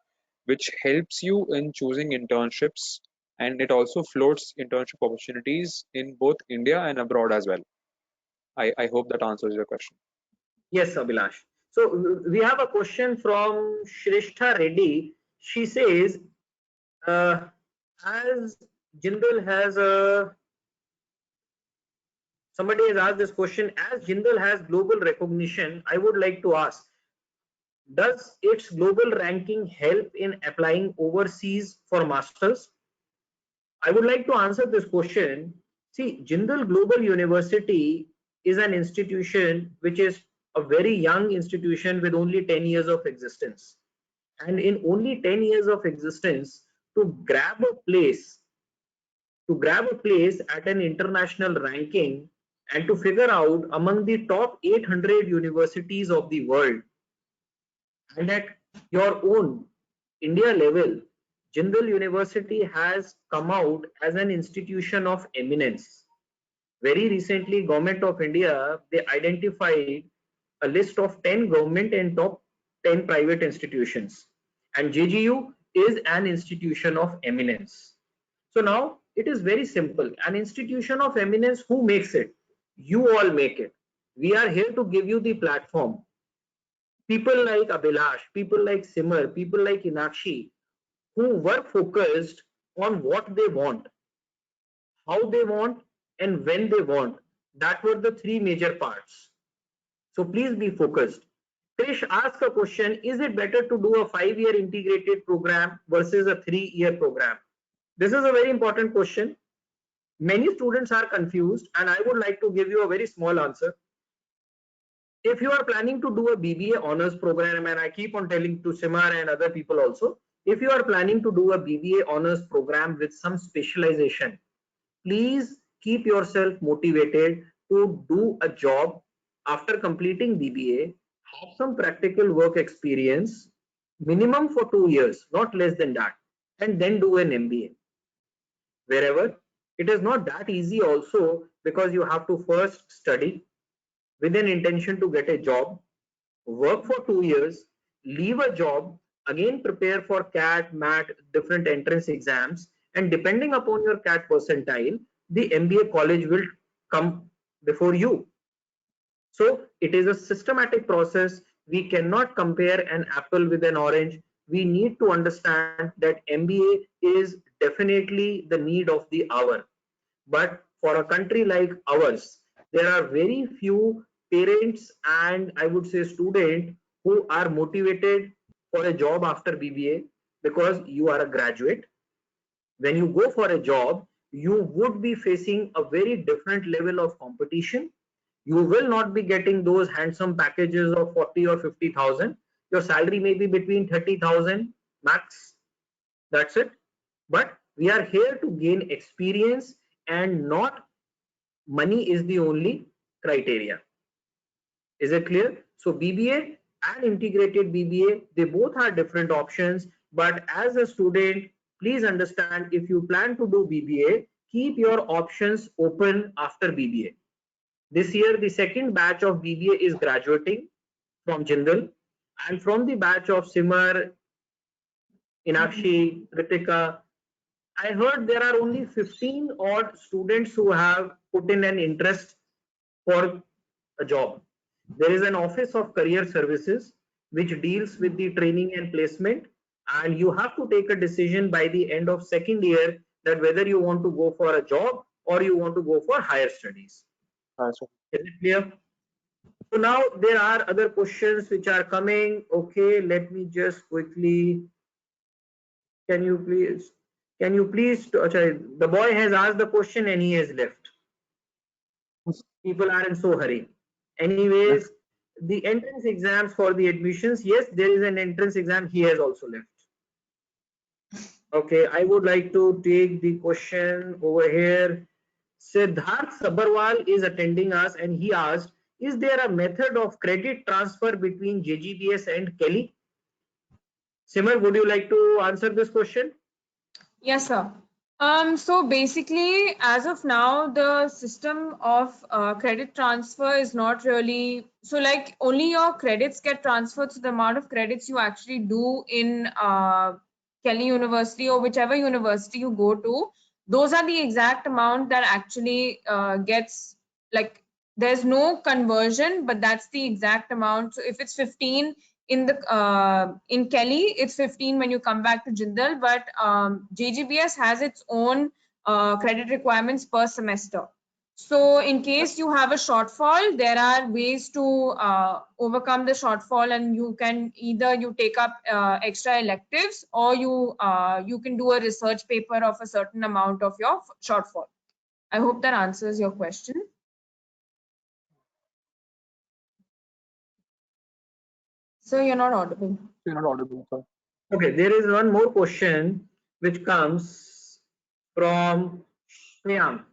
which helps you in choosing internships, and it also floats internship opportunities in both India and abroad as well. I hope that answers your question. Yes, Abhilash. So we have a question from Shrestha Reddy. She says, as Jindal has somebody has asked this question, as Jindal has global recognition, I would like to ask, does its global ranking help in applying overseas for masters? I would like to answer this question. See, Jindal Global University is an institution which is a very young institution with only 10 years of existence. And in only 10 years of existence, to grab a place at an international ranking and to figure out among the top 800 universities of the world, and at your own India level, Jindal University has come out as an institution of eminence. Very recently, Government of India, they identified a list of 10 government and top 10 private institutions. And JGU is an institution of eminence. So now it is very simple. An institution of eminence, who makes it? You all make it. We are here to give you the platform. People like Abhilash, people like Simar, people like Inakshi, who were focused on what they want, how they want, and when they want. That were the three major parts. So please be focused. Krish asked a question, is it better to do a 5-year integrated program versus a 3-year program? This is a very important question. Many students are confused, and I would like to give you a very small answer. If you are planning to do a BBA honors program, and I keep on telling to Simar and other people also, if you are planning to do a BBA honors program with some specialization, please keep yourself motivated to do a job after completing BBA, have some practical work experience, minimum for 2 years, not less than that, and then do an MBA. Wherever it is not that easy also, because you have to first study with an intention to get a job, work for 2 years, leave a job, again prepare for CAT, MAT, different entrance exams, and depending upon your CAT percentile, the MBA college will come before you. So it is a systematic process. We cannot compare an apple with an orange. We need to understand that MBA is definitely the need of the hour. But for a country like ours, there are very few parents and I would say students who are motivated for a job after BBA, because you are a graduate. When you go for a job, you would be facing a very different level of competition. You will not be getting those handsome packages of 40 or 50,000. Your salary may be between 30,000 max. That's it. But we are here to gain experience, and not money is the only criteria. Is it clear? So BBA and integrated BBA, they both are different options. But as a student, please understand, if you plan to do BBA, keep your options open after BBA. This year, the second batch of BBA is graduating from Jindal, and from the batch of Simar, Inakshi, Ritika, I heard there are only 15 odd students who have put in an interest for a job. There is an Office of Career Services which deals with the training and placement, and you have to take a decision by the end of second year that whether you want to go for a job or you want to go for higher studies. Is it clear? So now there are other questions which are coming. Okay, let me just quickly. Can you please? Sorry, the boy has asked the question and he has left. People are in so hurry. Anyways, the entrance exams for the admissions. Yes, there is an entrance exam. He has also left. Okay, I would like to take the question over here. Siddharth Sabharwal is attending us and he asked, is there a method of credit transfer between JGBS and Kelly? Simar, would you like to answer this question? Yes, sir. So basically, as of now, the system of credit transfer is not really so. Like only your credits get transferred. So the amount of credits you actually do in Kelly University or whichever university you go to, those are the exact amount that actually gets like. There's no conversion, but that's the exact amount. So if it's 15 in Kelly, it's 15 when you come back to Jindal, but JGBS has its own credit requirements per semester. So in case you have a shortfall, there are ways to overcome the shortfall, and you can either you take up extra electives, or you can do a research paper of a certain amount of your shortfall. I hope that answers your question. So you're not audible. You're not audible, sir. Okay, there is one more question which comes from Shreyank.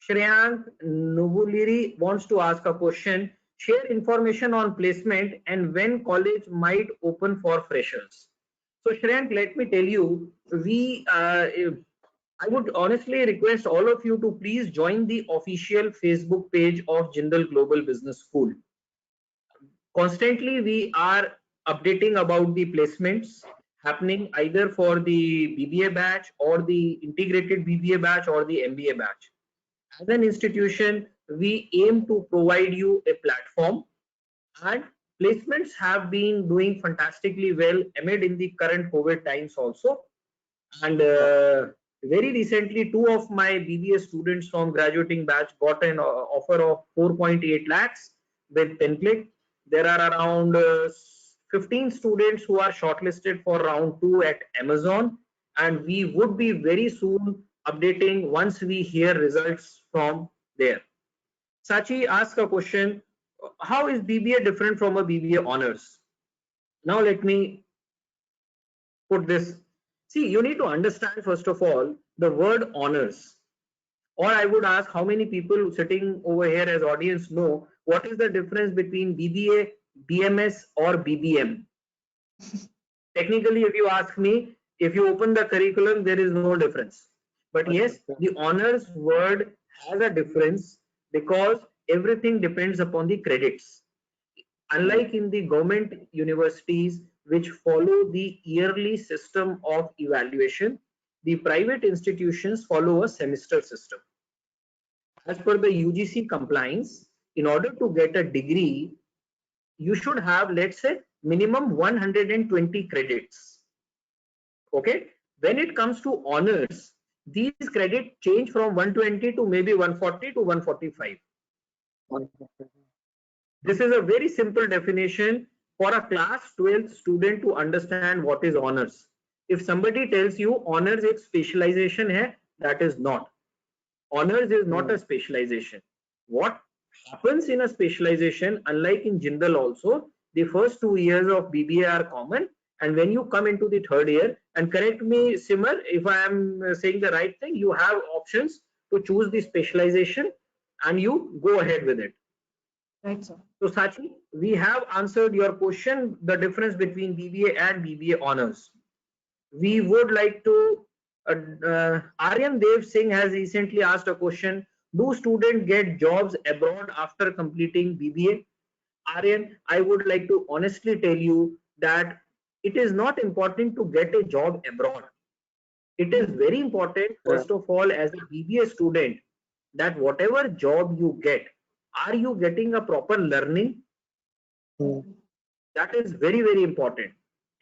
Shreyank Nubuliri wants to ask a question. Share information on placement and when college might open for freshers. So Shreyank, let me tell you, I would honestly request all of you to please join the official Facebook page of Jindal Global Business School. Constantly we are updating about the placements happening either for the BBA batch or the integrated BBA batch or the MBA batch. As an institution, we aim to provide you a platform, and placements have been doing fantastically well amid in the current COVID times also. And very recently, two of my BBA students from graduating batch got an offer of 4.8 lakhs with PenClick. There are around 15 students who are shortlisted for round 2 at Amazon, and we would be very soon updating once we hear results from there. Sachi asked a question, how is BBA different from a BBA honors? Now let me put this. See, you need to understand first of all the word honors. Or I would ask how many people sitting over here as audience know what is the difference between BBA, BMS or BBM. Technically, if you ask me, if you open the curriculum, there is no difference. But yes, the honors word has a difference because everything depends upon the credits. Unlike in the government universities, which follow the yearly system of evaluation, the private institutions follow a semester system. As per the UGC compliance, in order to get a degree, you should have, let's say, minimum 120 credits. Okay. When it comes to honors, these credits change from 120 to maybe 140 to 145. This is a very simple definition for a class 12th student to understand what is honors. If somebody tells you honors is specialization hai, that is not. Honors is not a specialization. What happens in a specialization, unlike in Jindal also, the first 2 years of BBA are common, and when you come into the third year, and correct me Simar if I am saying the right thing, you have options to choose the specialization and you go ahead with it. Right, sir. So Sachi, we have answered your question, the difference between BBA and BBA honors. We would like to, Aryan Dev Singh has recently asked a question, do students get jobs abroad after completing BBA? Aryan, I would like to honestly tell you that it is not important to get a job abroad. It is very important, first of all, as a BBA student, that whatever job you get, are you getting a proper learning? That is very, very important.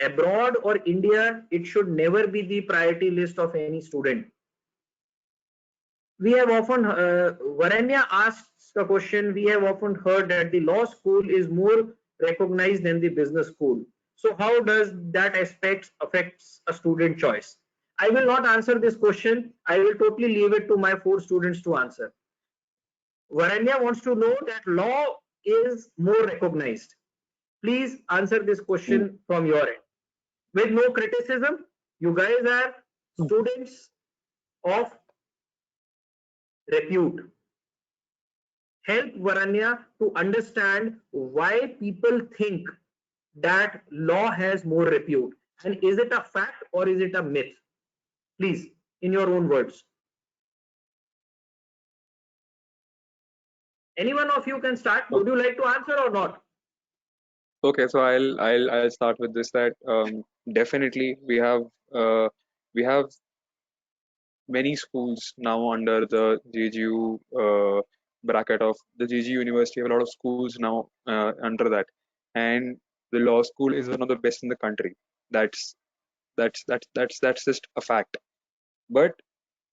Abroad or India, it should never be the priority list of any student. We have often, Varanya asks the question, we have often heard that the law school is more recognized than the business school. So how does that aspect affects a student choice? I will not answer this question. I will totally leave it to my 4 students to answer. Varanya wants to know that law is more recognized. Please answer this question from your end. With no criticism, you guys are students of repute. Help Varanya to understand why people think that law has more repute. And is it a fact or is it a myth? Please. in your own words? Any one of you can start. Would you like to answer or not? Okay, so I'll start with this, that definitely we have many schools now under the JGU bracket of the JGU University. Have a lot of schools now under that, and the law school is one of the best in the country. That's that's just a fact. But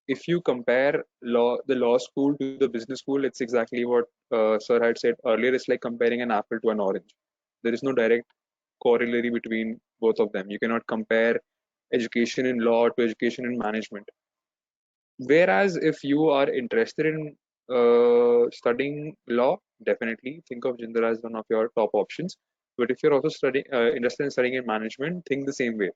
if you compare the law school to the business school, it's exactly what Sir had said earlier. It's like comparing an apple to an orange. There is no direct corollary between both of them. You cannot compare education in law to education in management. Whereas if you are interested in studying law, definitely think of Jindal as one of your top options. But if you're also interested in studying in management, think the same way.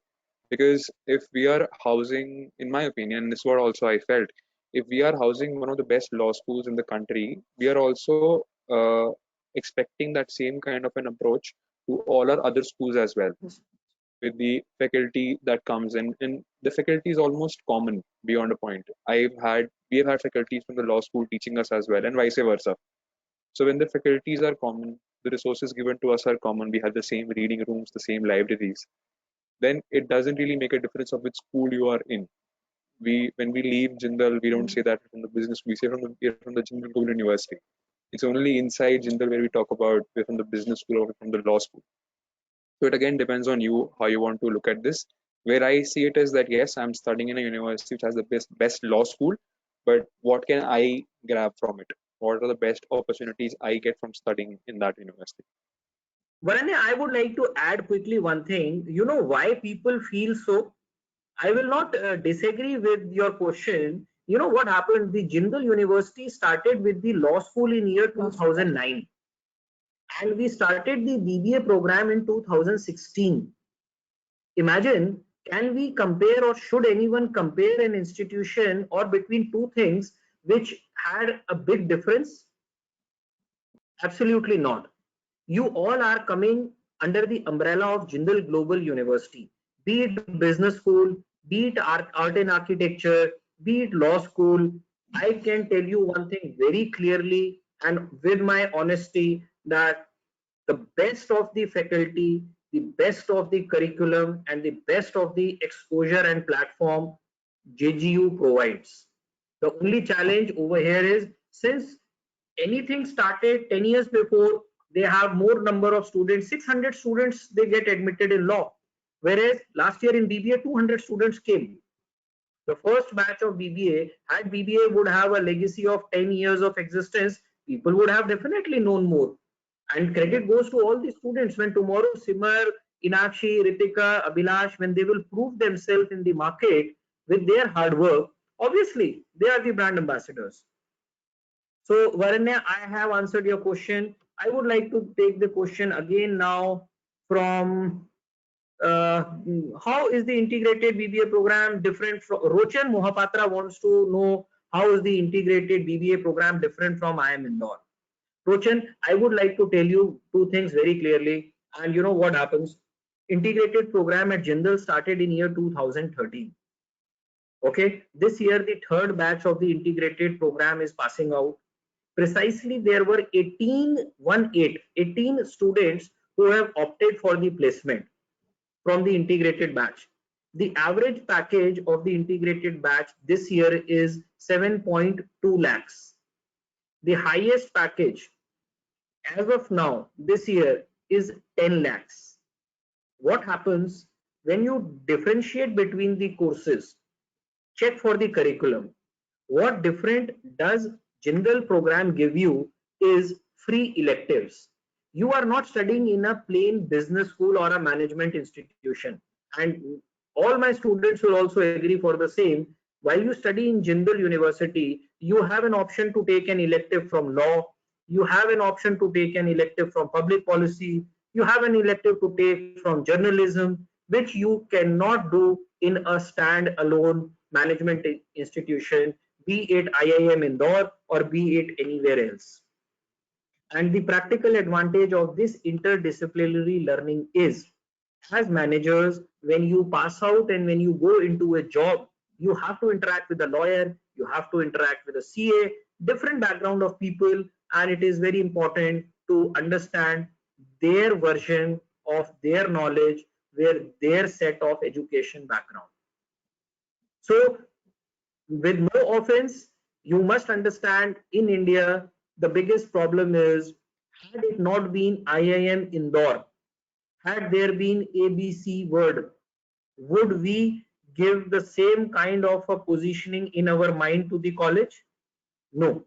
Because if we are housing, in my opinion, this is what also I felt, if we are housing one of the best law schools in the country, we are also expecting that same kind of an approach to all our other schools as well, with the faculty that comes in. And the faculty is almost common beyond a point. We have had faculties from the law school teaching us as well, and vice versa. So when the faculties are common, the resources given to us are common, we have the same reading rooms, the same libraries, then it doesn't really make a difference of which school you are in. When we leave Jindal, we don't say that from the business, we say we're from the Jindal Global University. It's only inside Jindal where we talk about we're from the business school or from the law school. So it again depends on you how you want to look at this. Where I see it is that yes, I'm studying in a university which has the best law school, but what can I grab from it? What are the best opportunities I get from studying in that university? Varanya, I would like to add quickly one thing. You know why people feel so? I will not disagree with your question. You know what happened? The Jindal University started with the law school in year 2009, and we started the BBA program in 2016. Imagine, can we compare, or should anyone compare an institution or between two things which had a big difference? Absolutely not. You all are coming under the umbrella of Jindal Global University, be it business school, be it art and architecture, be it law school. I can tell you one thing very clearly and with my honesty, that the best of the faculty, the best of the curriculum, and the best of the exposure and platform JGU provides. The only challenge over here is, since anything started 10 years before, they have more number of students. 600 students they get admitted in law, whereas last year in BBA 200 students came. The first batch of BBA, had BBA would have a legacy of 10 years of existence, people would have definitely known more. And credit goes to all the students. When tomorrow Simar, Inakshi, Ritika, Abhilash, when they will prove themselves in the market with their hard work, obviously they are the brand ambassadors. So Varanya, I have answered your question. I would like to take the question again now from how is the integrated BBA program different from Rochan Mohapatra wants to know how is the integrated BBA program different from IIM Indore. Rochan, I would like to tell you two things very clearly, and you know what happens. Integrated program at Jindal started in year 2013. Okay, this year the third batch of the integrated program is passing out. Precisely, there were 18 students who have opted for the placement from the integrated batch. The average package of the integrated batch this year is 7.2 lakhs. The highest package as of now this year is 10 lakhs. What happens when you differentiate between the courses? Check for the curriculum. What different does Jindal program give you is free electives. You are not studying in a plain business school or a management institution. And all my students will also agree for the same. While you study in Jindal University, you have an option to take an elective from law. You have an option to take an elective from public policy. You have an elective to take from journalism, which you cannot do in a stand-alone management institution, be it IIM Indore or be it anywhere else. And the practical advantage of this interdisciplinary learning is, as managers, when you pass out and when you go into a job, You have to interact with the lawyer, you have to interact with the CA, different background of people, and it is very important to understand their version of their knowledge, their set of education background. So with no offense, you must understand in India, the biggest problem is, had it not been IIM Indore, had there been ABC word, would we give the same kind of a positioning in our mind to the college? No.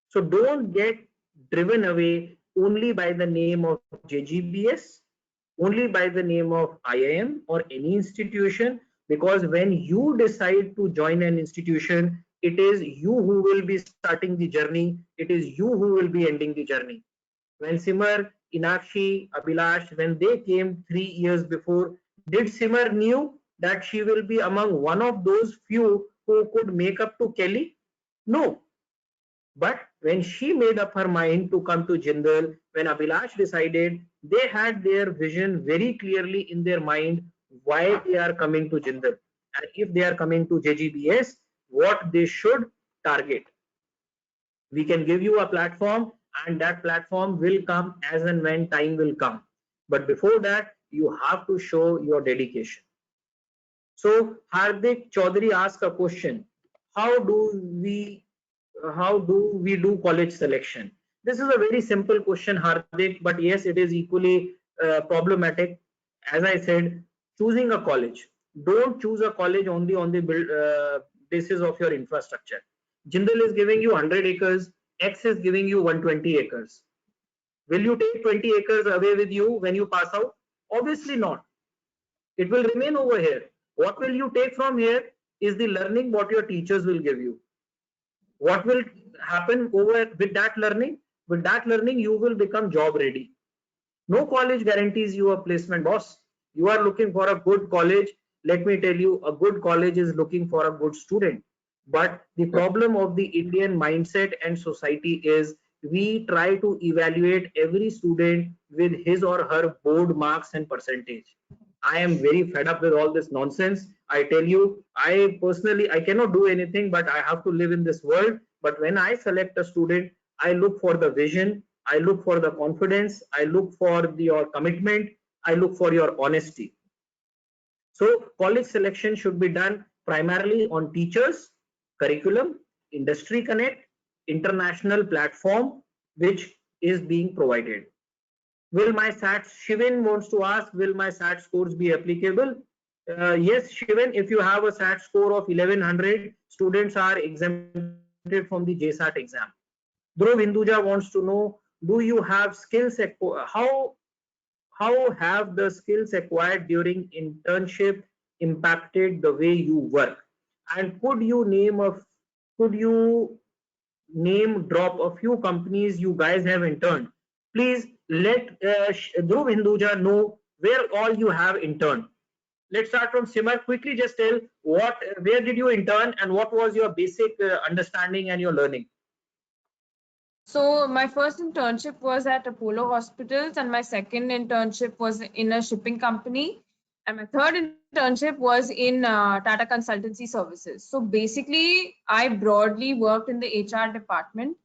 So don't get driven away only by the name of JGBS, only by the name of IIM or any institution, because when you decide to join an institution, it is you who will be starting the journey, it is you who will be ending the journey. When Simar, Inakshi, Abhilash, when they came 3 years before, did Simar knew that she will be among one of those few who could make up to Kelly? No. But when she made up her mind to come to Jindal, when Abhilash decided, they had their vision very clearly in their mind why they are coming to Jindal. And if they are coming to JGBS, what they should target. We can give you a platform, and that platform will come as and when time will come. But before that, you have to show your dedication. So Hardik Chaudhary asked a question: How do we do college selection? This is a very simple question, Hardik, but yes, it is equally problematic. As I said, choosing a college. Don't choose a college only on the basis of your infrastructure. Jindal is giving you 100 acres, X is giving you 120 acres. Will you take 20 acres away with you when you pass out? Obviously not. It will remain over here. What will you take from here is the learning what your teachers will give you. What will happen over with that learning? With that learning, you will become job ready. No college guarantees you a placement, boss. You are looking for a good college. Let me tell you, a good college is looking for a good student. But the problem of the Indian mindset and society is, we try to evaluate every student with his or her board marks and percentage. I am very fed up with all this nonsense. I tell you, I personally, I cannot do anything, but I have to live in this world. But when I select a student, I look for the vision, I look for the confidence, I look for your commitment, I look for your honesty. So college selection should be done primarily on teachers, curriculum, industry connect, international platform, which is being provided. Will my SAT, Shivin wants to ask, will my SAT scores be applicable? Yes, Shivin, if you have a SAT score of 1100, students are exempted from the JSAT exam. Dhruv Hinduja wants to know, do you have skills, how have the skills acquired during internship impacted the way you work? And could you name drop a few companies you guys have interned? Please let Dhruv Hinduja know where all you have interned. Let's start from Simar. Quickly just tell where did you intern and what was your basic understanding and your learning? So my first internship was at Apollo Hospitals, and my second internship was in a shipping company, and my third internship was in Tata Consultancy Services. So basically, I broadly worked in the HR department,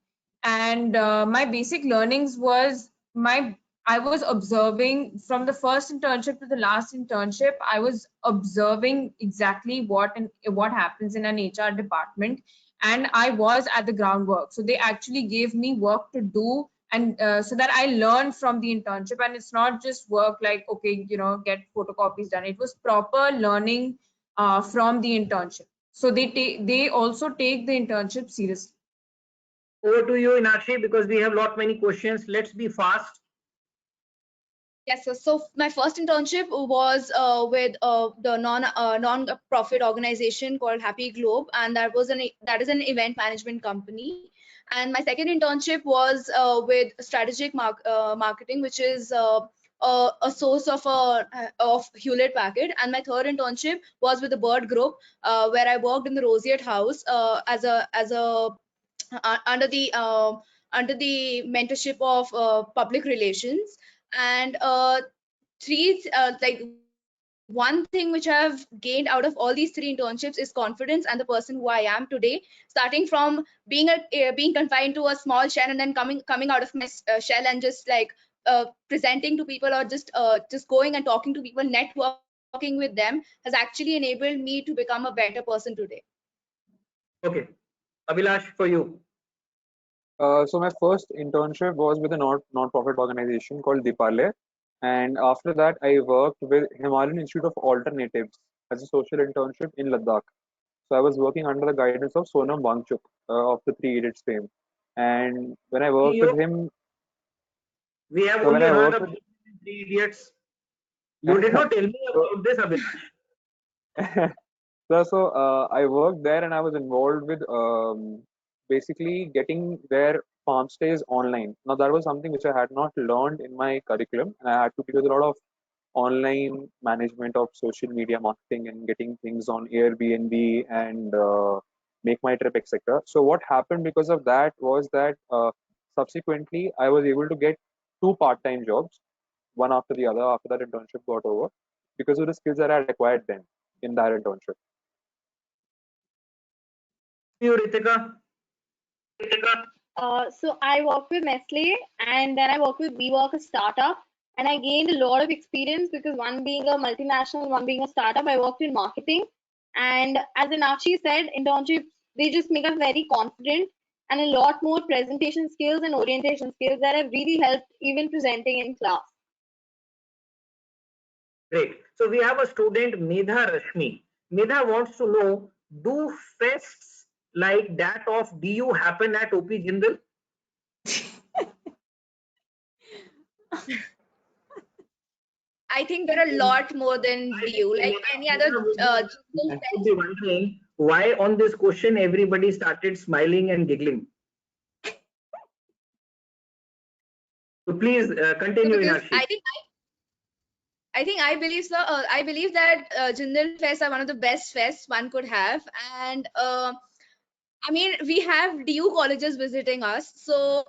and my basic learnings was I was observing from the first internship to the last internship. I was observing exactly what happens in an HR department, and I was at the groundwork. So they actually gave me work to do, and so that I learned from the internship. And it's not just work like, okay, get photocopies done. It was proper learning from the internship. So they also take the internship seriously. Over to you, Inakshi, because we have many questions. Let's be fast. Yes, sir. So my first internship was with the non-profit organization called Happy Globe, and that is an event management company. And my second internship was with strategic marketing, which is a source of Hewlett Packard. And my third internship was with the Bird Group, where I worked in the Roseate House under the mentorship of public relations. And one thing which I've gained out of all these 3 internships is confidence and the person who I am today. Starting from being being confined to a small shell and then coming out of my shell and just like presenting to people or just going and talking to people, networking with them has actually enabled me to become a better person today. Okay, Abhilash, for you. So my first internship was with a non-profit organization called Dipale, and after that I worked with Himalayan Institute of Alternatives as a social internship in Ladakh. So I was working under the guidance of Sonam Wangchuk of the Three Idiots fame, and when I worked with him, We have so when only I heard worked about Three Idiots. You did not tell me about this, Abhilash. I worked there and I was involved with basically getting their farm stays online. Now that was something which I had not learned in my curriculum, and I had to deal with a lot of online management of social media marketing and getting things on Airbnb and Make My Trip, etc. So what happened because of that was that subsequently I was able to get 2 part-time jobs, one after the other after that internship got over, because of the skills that I had acquired then in that internship. You, Ritika. So I worked with Nestle and then I worked with WeWork, a startup, and I gained a lot of experience because one being a multinational, one being a startup, I worked in marketing. And as Inakshi said, internships, they just make us very confident and a lot more presentation skills and orientation skills that have really helped even presenting in class. Great. So we have a student, Medha Rashmi. Medha wants to know, do fests like that of DU happen at OP Jindal? I think there are a lot more than DU, like any other I would be wondering why on this question everybody started smiling and giggling. So please continue, because Inakshi. I believe so. I believe that Jindal Fests are one of the best fests one could have, and I mean we have DU colleges visiting us, so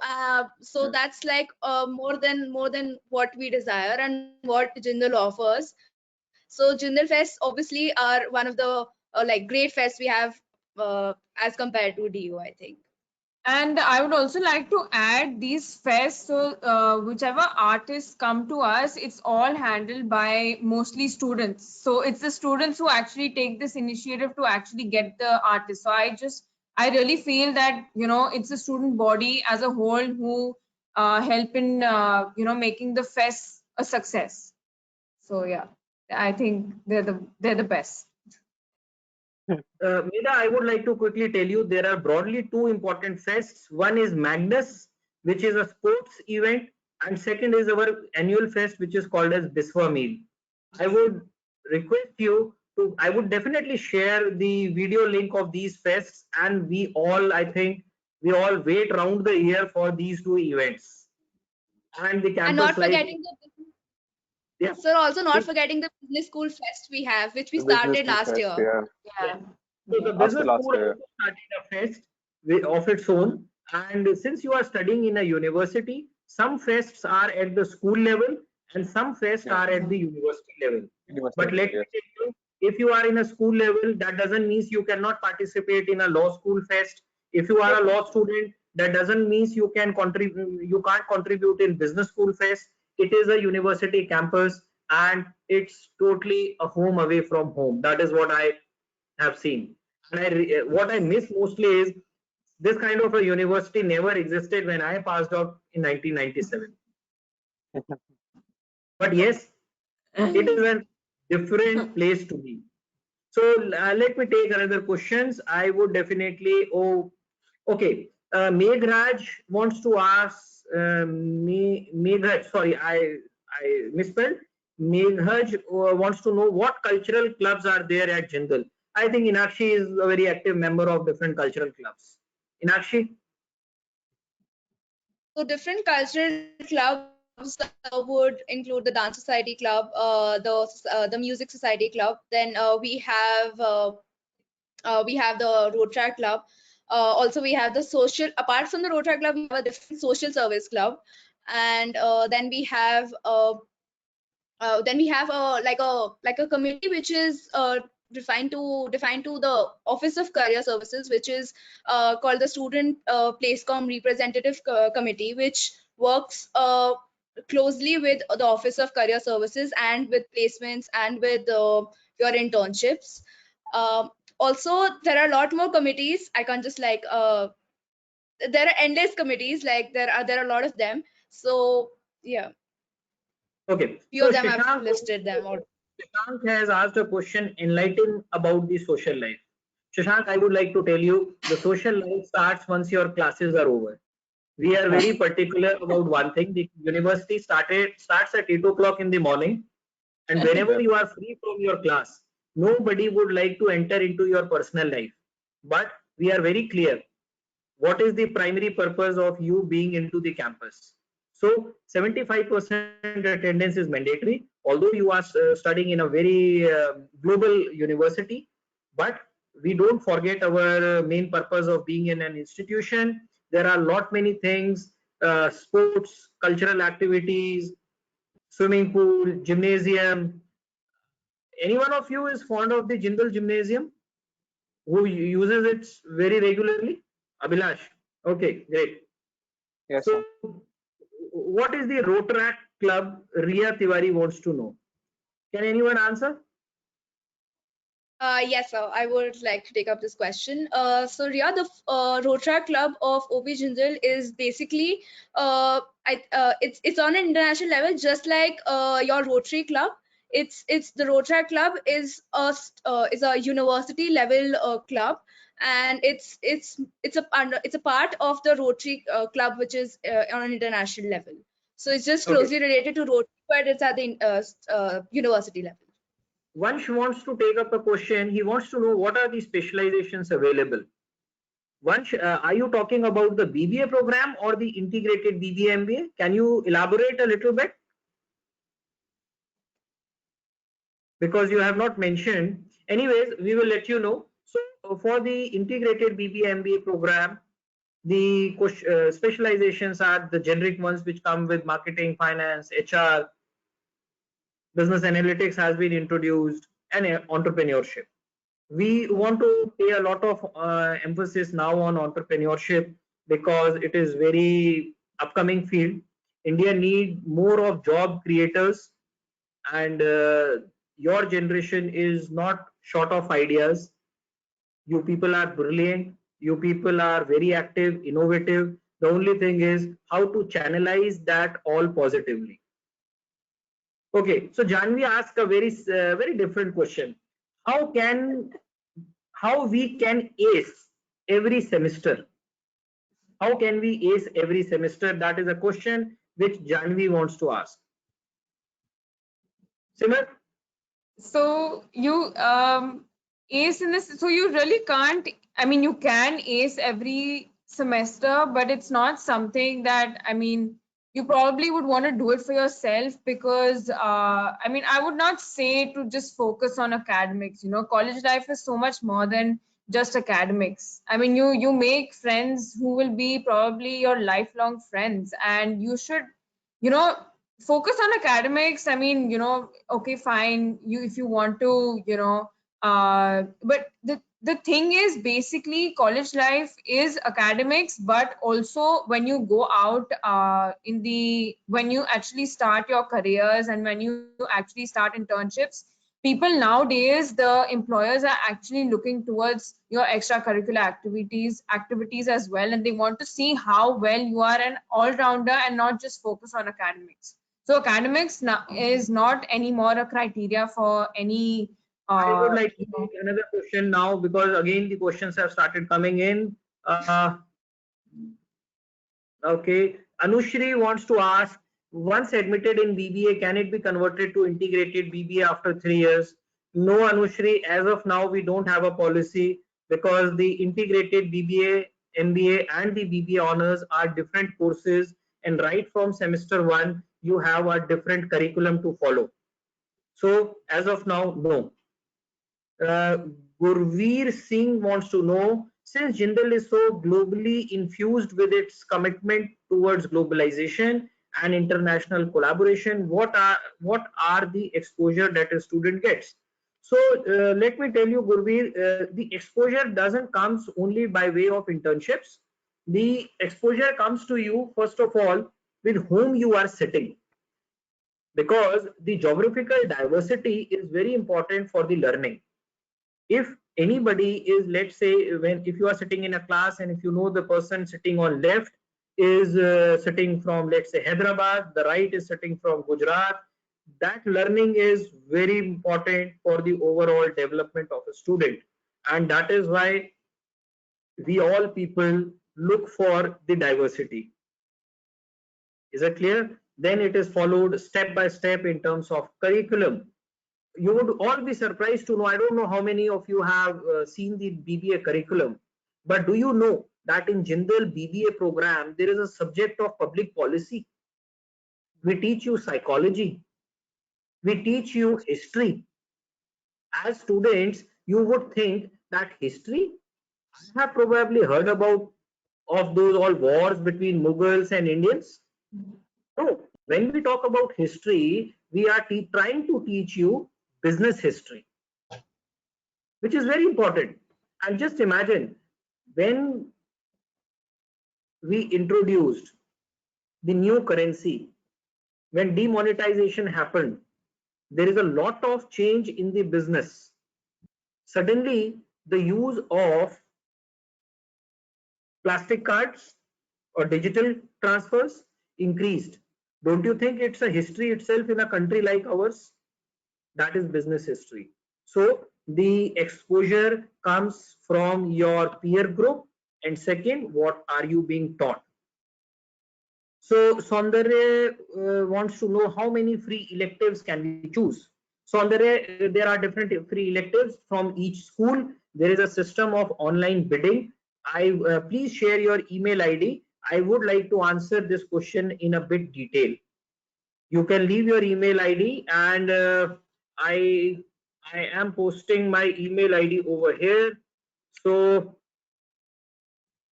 that's like more than what we desire and what Jindal offers. So Jindal Fests obviously are one of the like great fests we have as compared to DU, I think. And I would also like to add these fests. So whichever artists come to us, it's all handled by mostly students. So it's the students who actually take this initiative to actually get the artists. So I really feel that, it's the student body as a whole who help in, making the fest a success. So yeah, I think they're the best. Medha, I would like to quickly tell you there are broadly 2 important fests. One is Magnus, which is a sports event, and second is our annual fest, which is called as Biswa Meal. I would request you to, I would definitely share the video link of these fests, and I think, we all wait round the year for these 2 events. And the campus And not life. forgetting Yeah. Sir, also not forgetting the business school fest we have, which we started last year. Yeah. So the business school also started a fest of its own. And since you are studying in a university, some fests are at the school level and some fests are at the university level. But let me tell you, if you are in a school level, that doesn't mean you cannot participate in a law school fest. If you are a law student, that doesn't mean you can't contribute in business school fest. It is a university campus and it's totally a home away from home. That is what I have seen. And what I miss mostly is this kind of a university never existed when I passed out in 1997. But yes, it is a different place to be. So let me take another questions. I would definitely. Oh, okay. Meghraj wants to ask. Meghraj, sorry, I misspelled. Meghraj wants to know what cultural clubs are there at Jindal. I think Inakshi is a very active member of different cultural clubs. Inakshi? So different cultural clubs would include the Dance Society Club, the Music Society Club. Then we have the Road Track Club. Also, we have the social. Apart from the Road Track Club, we have a different social service club, and then we have then we have a committee which is defined to the Office of Career Services, which is called the Student Placecom Representative Committee, which works closely with the Office of Career Services and with placements and with your internships. Also, there are a lot more committees. I can't just there are endless committees. Like there are a lot of them. So yeah, Okay. few So of them I've Shashank, listed them. Or Shashank has asked a question, enlighten about the social life. Shashank, I would like to tell you the social life starts once your classes are over. We are very particular about one thing. The university starts at 8 o'clock in the morning, and whenever you are free from your class, nobody would like to enter into your personal life. But we are very clear what is the primary purpose of you being into the campus. So 75% attendance is mandatory, although you are studying in a very global university, but we don't forget our main purpose of being in an institution. There are lot many things, sports, cultural activities, swimming pool, gymnasium. Any one of you is fond of the Jindal Gymnasium who uses it very regularly? Abhilash. Okay, great. Yes, So, sir. what is the Rotaract Club? Riya Tiwari wants to know. Can anyone answer? yes, sir. I would like to take up this question. So Ria, the Rotaract Club of OP Jindal is basically it's on an international level, just like your Rotary Club. It's the Rotaract Club is a university level club, and it's a part of the Rotary Club, which is on an international level. So it's just Okay. closely related to Rotary, but it's at the university level. Vansh wants to take up a question. He wants to know what are the specializations available. Vansh, are you talking about the BBA program or the integrated BBA MBA? Can you elaborate a little bit? Because you have not mentioned. Anyways, we will let you know. So for the integrated BBA MBA program, the specializations are the generic ones which come with marketing, finance, HR, business analytics has been introduced, and entrepreneurship. We want to pay a lot of emphasis now on entrepreneurship because it is very upcoming field. India need more of job creators, and your generation is not short of ideas. You people are brilliant. You people are very active, innovative. The only thing is how to channelize that all positively. Okay, so Janvi asked a very different question. How we can ace every semester? How can we ace every semester? That is a question which Janvi wants to ask. Simar? So you ace in this, so you really can't, I mean, you can ace every semester, but it's not something that, I mean, you probably would want to do it for yourself because, I mean, I would not say to just focus on academics. You know, college life is so much more than just academics. I mean, you make friends who will be probably your lifelong friends, and you should, you know, focus on academics. I mean, you know, okay, fine, you if you want to, you know, but the thing is basically college life is academics, but also when you go out when you actually start your careers and when you actually start internships, people nowadays, the employers are actually looking towards your extracurricular activities as well, and they want to see how well you are an all-rounder and not just focus on academics. So academics is not anymore a criteria for any I would like to you know. take another question now because again the questions have started coming in. Okay, Anushri wants to ask, once admitted in BBA, can it be converted to integrated BBA after 3 years? No, Anushri, as of now, we don't have a policy because the integrated BBA, MBA and the BBA honors are different courses, and right from semester 1, you have a different curriculum to follow. So as of now, no. Gurveer Singh wants to know, since Jindal is so globally infused with its commitment towards globalization, and international collaboration. What are the exposure that a student gets? So let me tell you, Gurveer, the exposure doesn't comes only by way of internships. The exposure comes to you first of all with whom you are sitting, because the geographical diversity is very important for the learning. If anybody is, let's say, if you are sitting in a class and if you know the person sitting on left is sitting from, let's say, Hyderabad, the right is sitting from Gujarat, that learning is very important for the overall development of a student, and that is why we all people look for the diversity. Is it clear? Then it is followed step by step in terms of curriculum. You would all be surprised to know, I don't know how many of you have seen the BBA curriculum, but do you know that in Jindal BBA program, there is a subject of public policy? We teach you psychology, we teach you history. As students, you would think that history, I have probably heard about of those all wars between Mughals and Indians. No, when we talk about history, we are trying to teach you business history, which is very important. And just imagine, when we introduced the new currency, when demonetization happened, there is a lot of change in the business. Suddenly, the use of plastic cards or digital transfers increased. Don't you think it's a history itself in a country like ours? That is business history. So the exposure comes from your peer group, and second, what are you being taught? So Saundarya wants to know how many free electives can we choose. Saundarya, there are different free electives from each school. There is a system of online bidding. Please share your email ID. I would like to answer this question in a bit detail. You can leave your email ID, and I am posting my email ID over here. So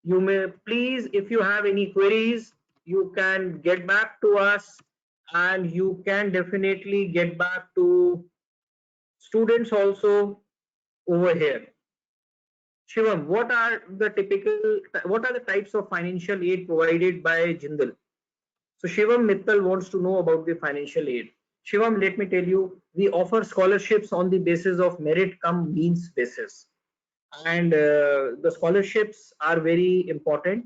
you may please, if you have any queries, you can get back to us, and you can definitely get back to students also over here. Shivam, what are the types of financial aid provided by Jindal? So Shivam Mittal wants to know about the financial aid. Shivam, let me tell you, we offer scholarships on the basis of merit cum means basis. And the scholarships are very important,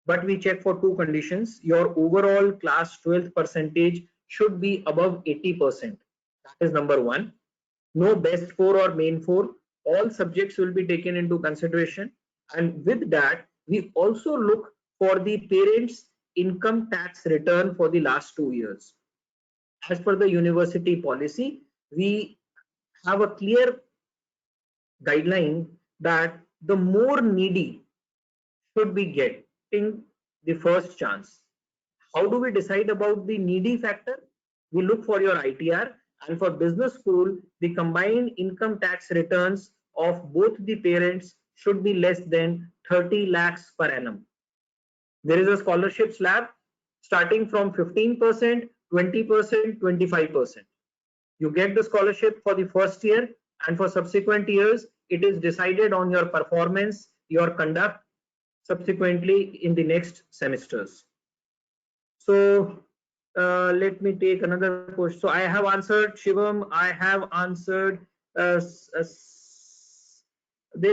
but we check for two conditions. Your overall class 12th percentage should be above 80%. That is number one. No best four or main four. All subjects will be taken into consideration. And with that, we also look for the parents' income tax return for the last 2 years. As per the university policy, we have a clear guideline that the more needy should be getting the first chance. How do we decide about the needy factor? We look for your ITR, and for business school, the combined income tax returns of both the parents should be less than 30 lakhs per annum. There is a scholarship slab starting from 15%, 20%, 25%. You get the scholarship for the first year, and for subsequent years, it is decided on your performance, your conduct subsequently in the next semesters. So let me take another question. So I have answered Shivam. I have answered. There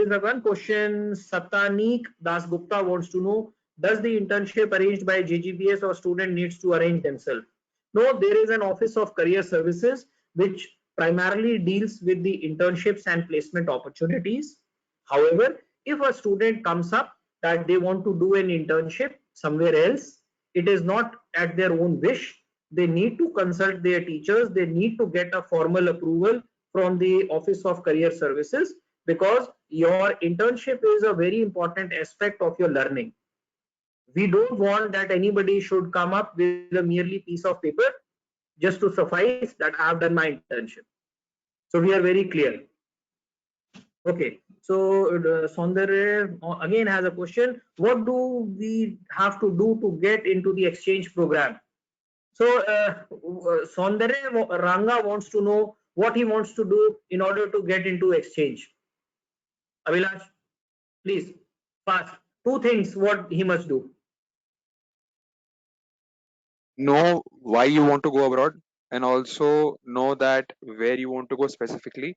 is one question. Satanik Dasgupta wants to know: does the internship arranged by JGBS or student needs to arrange themselves? No, there is an Office of Career Services which primarily deals with the internships and placement opportunities. However, if a student comes up that they want to do an internship somewhere else, it is not at their own wish. They need to consult their teachers. They need to get a formal approval from the Office of Career Services, because your internship is a very important aspect of your learning. We don't want that anybody should come up with a merely piece of paper just to suffice that I have done my internship. So we are very clear. Okay, so Saundarya again has a question. What do we have to do to get into the exchange program? So Saundarya Ranga wants to know what he wants to do in order to get into exchange. Abhilash, please, fast. Two things what he must do. Know why you want to go abroad, and also know that where you want to go specifically.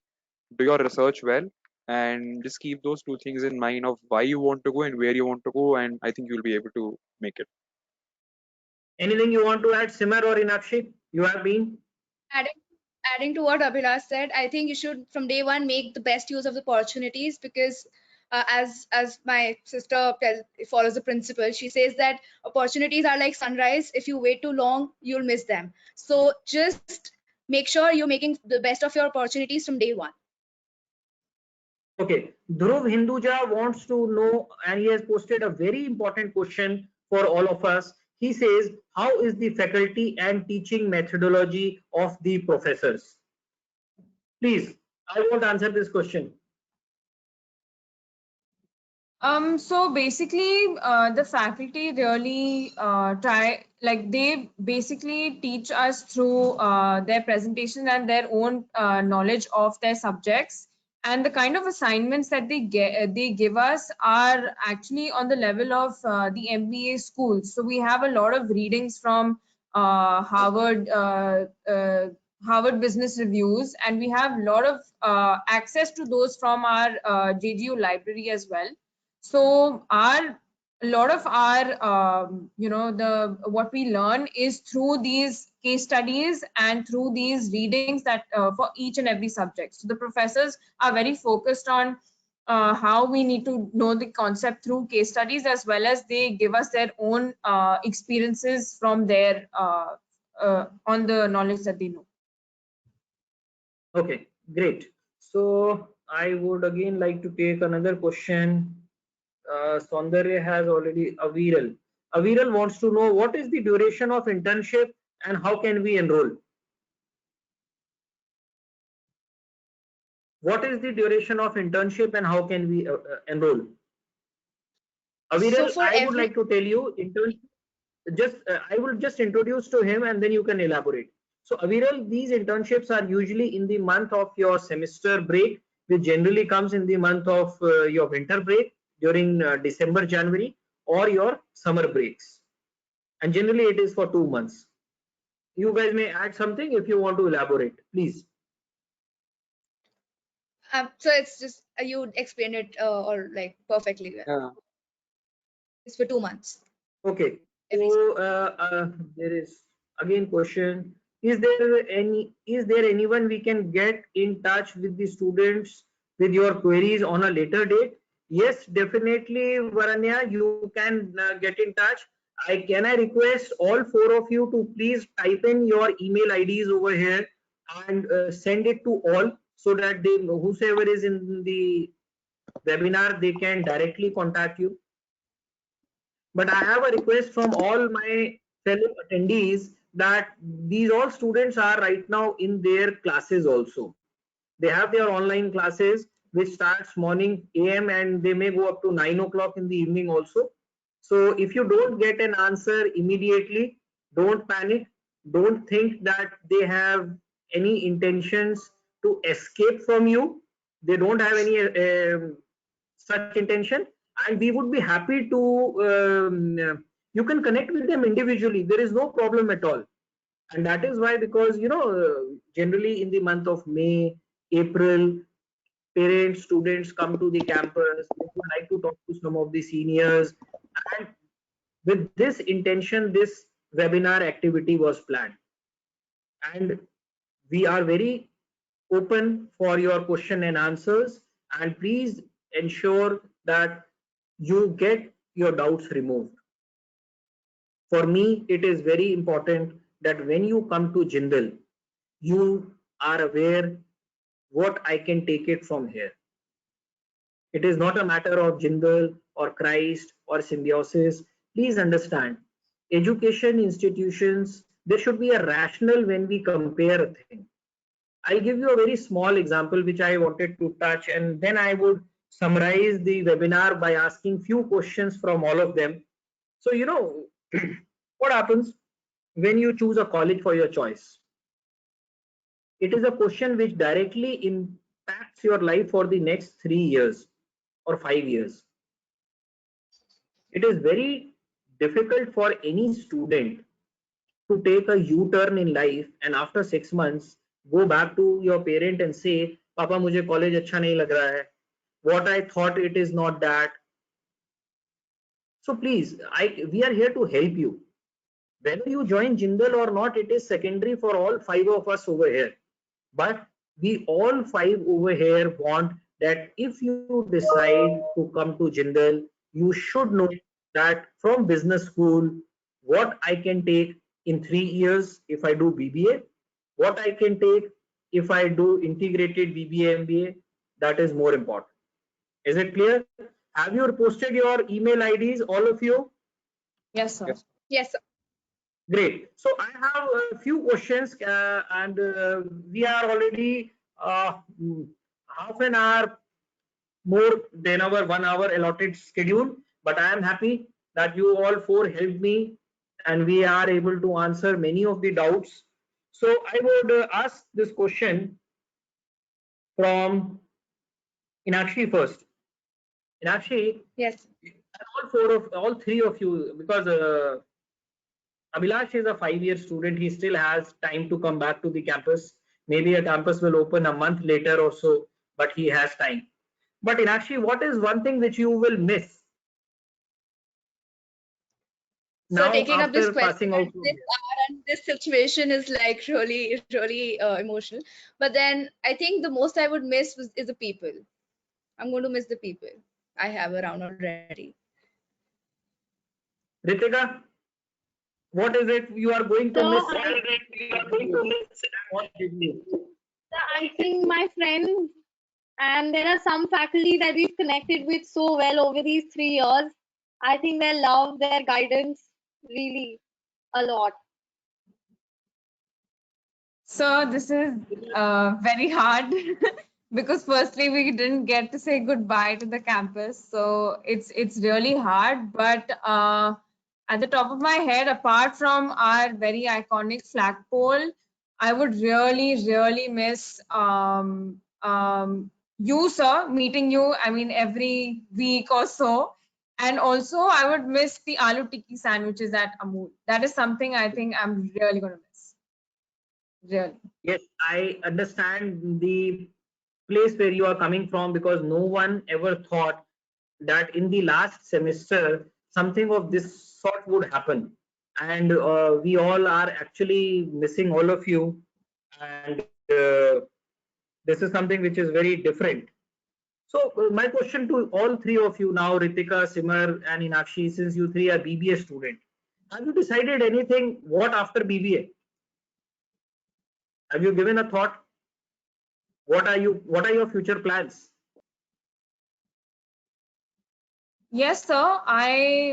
Do your research well, and just keep those two things in mind of why you want to go and where you want to go, and I think you'll be able to make it. Anything you want to add, Simar or Inakshi? You have been. Adding to what Abhilash said, I think you should from day one make the best use of the opportunities, because as my sister follows the principle, she says that opportunities are like sunrise. If you wait too long, you'll miss them. So just make sure you're making the best of your opportunities from day one. Okay, Dhruv Hinduja wants to know, and he has posted a very important question for all of us. He says, how is the faculty and teaching methodology of the professors? Please, I won't answer this question. So basically, the faculty really they basically teach us through their presentation and their own knowledge of their subjects. And the kind of assignments that they give us are actually on the level of the MBA schools. So we have a lot of readings from Harvard Business Reviews, and we have a lot of access to those from our JGU library as well. So a lot of our what we learn is through these case studies and through these readings that for each and every subject. So the professors are very focused on how we need to know the concept through case studies, as well as they give us their own experiences from their on the knowledge that they know. Okay, great. So I would again like to take another question. Saundarya has already Aviral. Aviral wants to know what is the duration of internship and how can we enroll? What is the duration of internship and how can we enroll? Aviral, So for I would every like to tell you, I will just introduce to him and then you can elaborate. So Aviral, these internships are usually in the month of your semester break, which generally comes in the month of your winter break during December, January, or your summer breaks. And generally it is for 2 months. You guys may add something if you want to elaborate, please. so it's just you explained it or like perfectly well. Yeah. It's for 2 months. Okay. So there is again question: is there anyone we can get in touch with the students with your queries on a later date? Yes, definitely, Varanya, you can get in touch. I request all 4 of you to please type in your email IDs over here and send it to all, so that whosoever is in the webinar, they can directly contact you. But I have a request from all my fellow attendees that these all students are right now in their classes also. They have their online classes which starts morning AM and they may go up to 9 o'clock in the evening also. So if you don't get an answer immediately, don't panic. Don't think that they have any intentions to escape from you. They don't have any such intention, and we would be happy to you can connect with them individually. There is no problem at all. And that is why, because generally in the month of May, April, parents, students come to the campus. They would like to talk to some of the seniors, and with this intention this webinar activity was planned, and we are very open for your question and answers, and please ensure that you get your doubts removed. For me, it is very important that when you come to Jindal, you are aware what I can take it from here. It is not a matter of Jindal or Christ or Symbiosis. Please understand, education institutions, there should be a rationale when we compare a thing. I'll give you a very small example which I wanted to touch, and then I would summarize the webinar by asking few questions from all of them. So, what happens? when you choose a college for your choice? It is a question which directly impacts your life for the next 3 years or 5 years. It is very difficult for any student to take a U-turn in life and after 6 months go back to your parent and say, Papa, मुझे college अच्छा नहीं लग रहा है. What I thought it is not that. So please, we are here to help you. Whether you join Jindal or not, it is secondary for all 5 of us over here. But we all 5 over here want that if you decide to come to Jindal, you should know that from business school, what I can take in 3 years if I do BBA, what I can take if I do integrated BBA MBA, that is more important. Is it clear? Have you posted your email IDs, all of you? Yes, sir. Yes. Yes, sir. Great. So I have a few questions and we are already half an hour more than our 1 hour allotted schedule, but I am happy that you all 4 helped me and we are able to answer many of the doubts. So I would ask this question from Inakshi first. Inakshi, Yes. all 3 of you, because Abhilash is a 5-year student. He still has time to come back to the campus. Maybe a campus will open a month later or so, but he has time. But Inakshi, what is one thing which you will miss So now taking up this after question passing out? at this hour and this situation is like really, really emotional. But then I think the most I would miss is the people. I'm going to miss the people I have around already. Ritika, what is it you are going to So miss? What did you? I think my friends, and there are some faculty that we've connected with so well over these 3 years. I think their love, their guidance, really a lot. So this is very hard because firstly we didn't get to say goodbye to the campus, so it's really hard. But at the top of my head, apart from our very iconic flagpole, I would really miss you, sir, meeting you. I mean, every week or so. And also, I would miss the aloo tikki sandwiches at Amul. That is something I think I'm really going to miss. Really. Yes, I understand the place where you are coming from because no one ever thought that in the last semester something of this sort would happen. And we all are actually missing all of you. And this is something which is very different. So my question to all 3 of you now, Ritika, Simar and Inakshi, since you 3 are BBA student, have you decided anything what after BBA? Have you given a thought? What are your future plans? Yes, sir.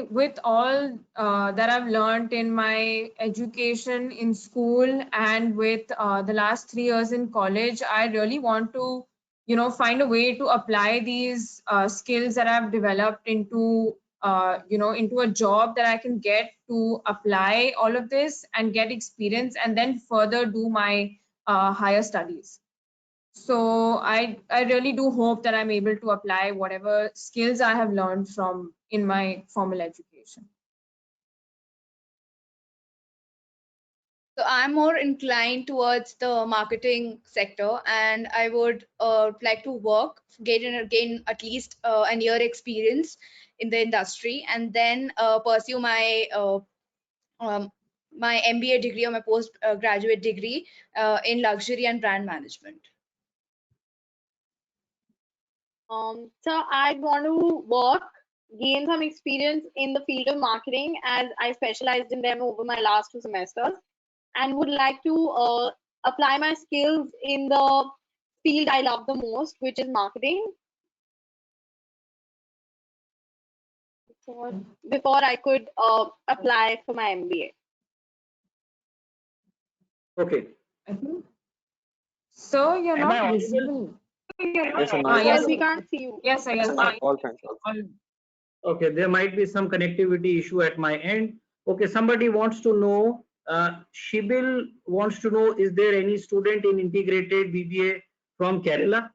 With all that I've learned in my education in school and with the last 3 years in college, I really want to, find a way to apply these skills that I've developed into, into a job that I can get to apply all of this and get experience and then further do my higher studies. So I really do hope that I'm able to apply whatever skills I have learned from in my formal education. So I'm more inclined towards the marketing sector, and I would like to work, gain at least a year experience in the industry, and then pursue my MBA degree or my postgraduate degree in luxury and brand management. So I'd want to work, gain some experience in the field of marketing as I specialized in them over my last 2 semesters, and would like to apply my skills in the field I love the most, which is marketing, before I could apply for my MBA. Okay. So you're Am I not audible? visible. Yes, sir. Yes, We can't see you. Yes, sir. Yes, sir. All fine. Okay, there might be some connectivity issue at my end. Okay, somebody wants to know Shibil wants to know, is there any student in integrated BBA from Kerala?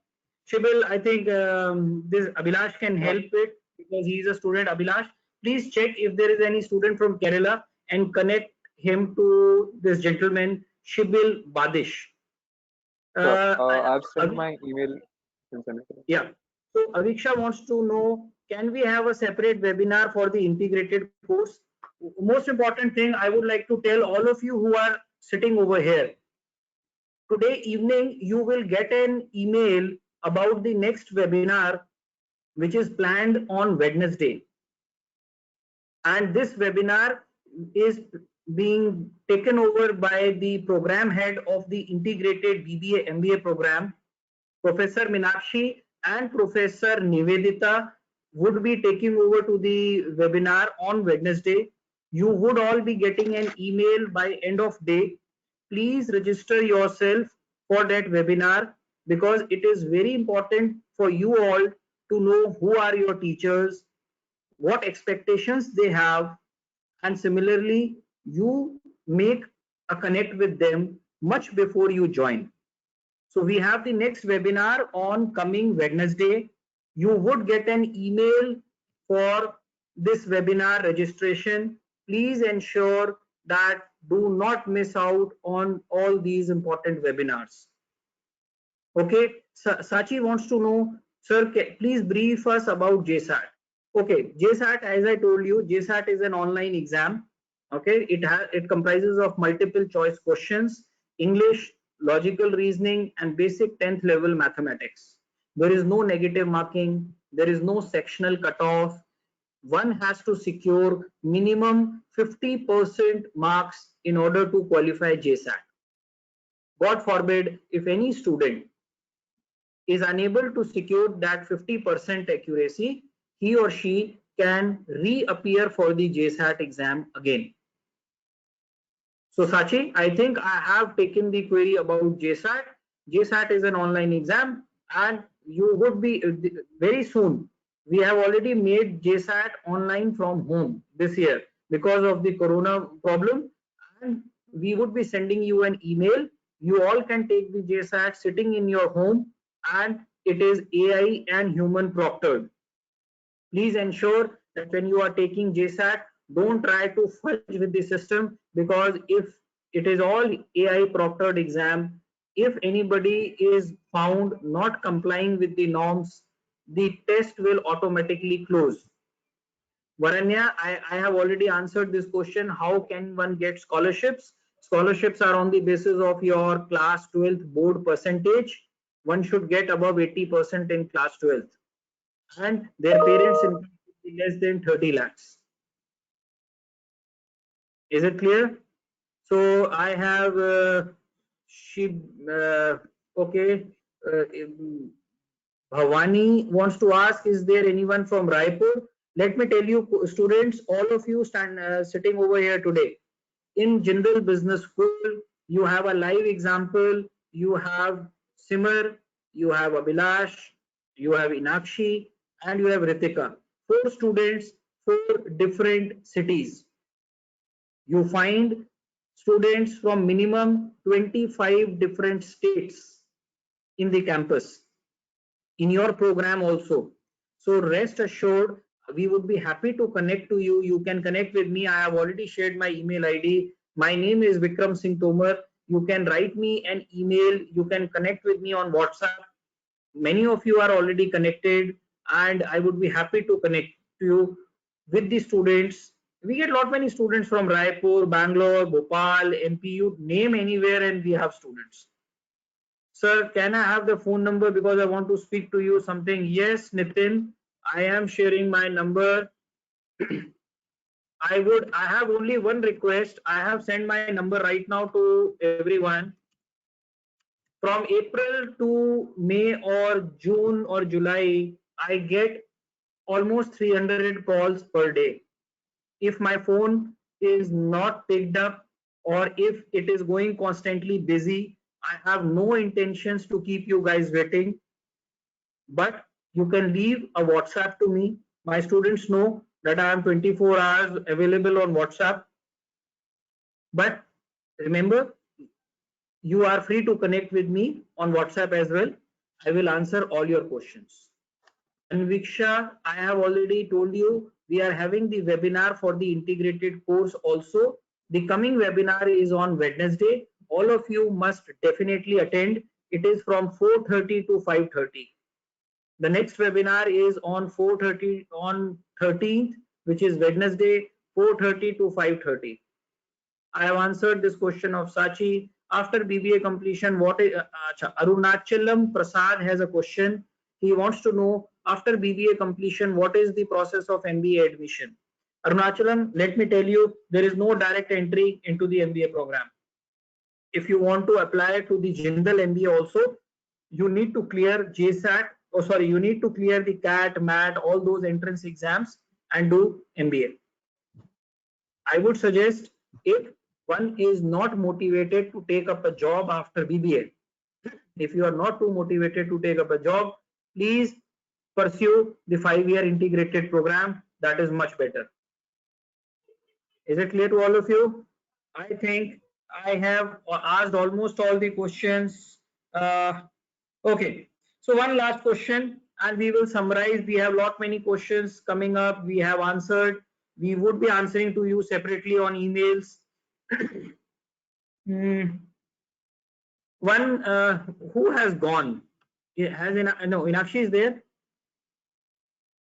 Shibil, I think this Abhilash can help it because he is a student. Abhilash, please check if there is any student from Kerala and connect him to this gentleman, Shibil Badish. Sure. I've sent Avi- my email. Yeah. So Aviksha wants to know, can we have a separate webinar for the integrated course? Most important thing I would like to tell all of you who are sitting over here. Today evening, you will get an email about the next webinar, which is planned on Wednesday. And this webinar is being taken over by the program head of the integrated BBA MBA program, Professor Meenakshi and Professor Nivedita would be taking over to the webinar on Wednesday. You would all be getting an email by end of day. Please register yourself for that webinar because it is very important for you all to know who are your teachers, what expectations they have, and similarly, you make a connect with them much before you join. So we have the next webinar on coming Wednesday. You would get an email for this webinar registration. Please ensure that do not miss out on all these important webinars. Okay, Sachi wants to know, sir, please brief us about JSAT. Okay, JSAT, as I told you, JSAT is an online exam. Okay, it comprises of multiple choice questions, English, logical reasoning, and basic 10th level mathematics. There is no negative marking, there is no sectional cutoff. One has to secure minimum 50% marks in order to qualify JSAT. God forbid, if any student is unable to secure that 50% accuracy, he or she can reappear for the JSAT exam again. So Sachi, I think I have taken the query about JSAT. JSAT is an online exam and you would be very soon. We have already made JSAT online from home this year because of the corona problem, and we would be sending you an email. You all can take the JSAT sitting in your home, and it is AI and human proctored. Please ensure that when you are taking JSAT, don't try to fudge with the system, because if it is all AI proctored exam, if anybody is found not complying with the norms, the test will automatically close. Varanya, I have already answered this question. How can one get scholarships? Scholarships are on the basis of your class 12th board percentage. One should get above 80% in class 12th. And their parents' income should be less than 30 lakhs. Is it clear? So I have okay. Bhavani wants to ask, is there anyone from Raipur? Let me tell you, students, all of you sitting over here today. In Jindal Business School, you have a live example. You have Simar, you have Abhilash, you have Inakshi, and you have Ritika. 4 students, 4 different cities. You find students from minimum 25 different states in the campus, in your program also. So rest assured, we would be happy to connect to you. You can connect with me. I have already shared my email ID. My name is Vikram Singh Tomar. You can write me an email. You can connect with me on WhatsApp. Many of you are already connected, and I would be happy to connect to you with the students. We get many students from Raipur, Bangalore, Bhopal, MP. You name anywhere and we have students. Sir, can I have the phone number because I want to speak to you something? Yes, Nitin, I am sharing my number. I have only one request. I have sent my number right now to everyone. From April to May or June or July, I get almost 300 calls per day. If my phone is not picked up or if it is going constantly busy, I have no intentions to keep you guys waiting, but you can leave a WhatsApp to me. My students know that I am 24 hours available on WhatsApp. But Remember, you are free to connect with me on WhatsApp as well. I will answer all your questions. Anviksha, I have already told you we are having the webinar for the integrated course also. The coming webinar is on Wednesday. All of you must definitely attend. It is from 4:30 to 5:30. The next webinar is on 4:30 on 13th, which is Wednesday, 4:30 to 5:30. I have answered this question of Sachi. After BBA completion, what is Arunachalam Prasad has a question. He wants to know after BBA completion, what is the process of MBA admission? Arunachalam, let me tell you, there is no direct entry into the MBA program. If you want to apply to the Jindal MBA also, you need to clear JSAT, you need to clear the CAT, MAT, all those entrance exams and do MBA. I would suggest, if one is not motivated to take up a job after BBA, if you are not too motivated to take up a job, please pursue the 5-year integrated program. That is much better. Is it clear to all of you? I think I have asked almost all the questions. Okay, so one last question and we will summarize. We have lot many questions coming up. We have answered. We would be answering to you separately on emails. One who has gone? Has no, Inakshi is there?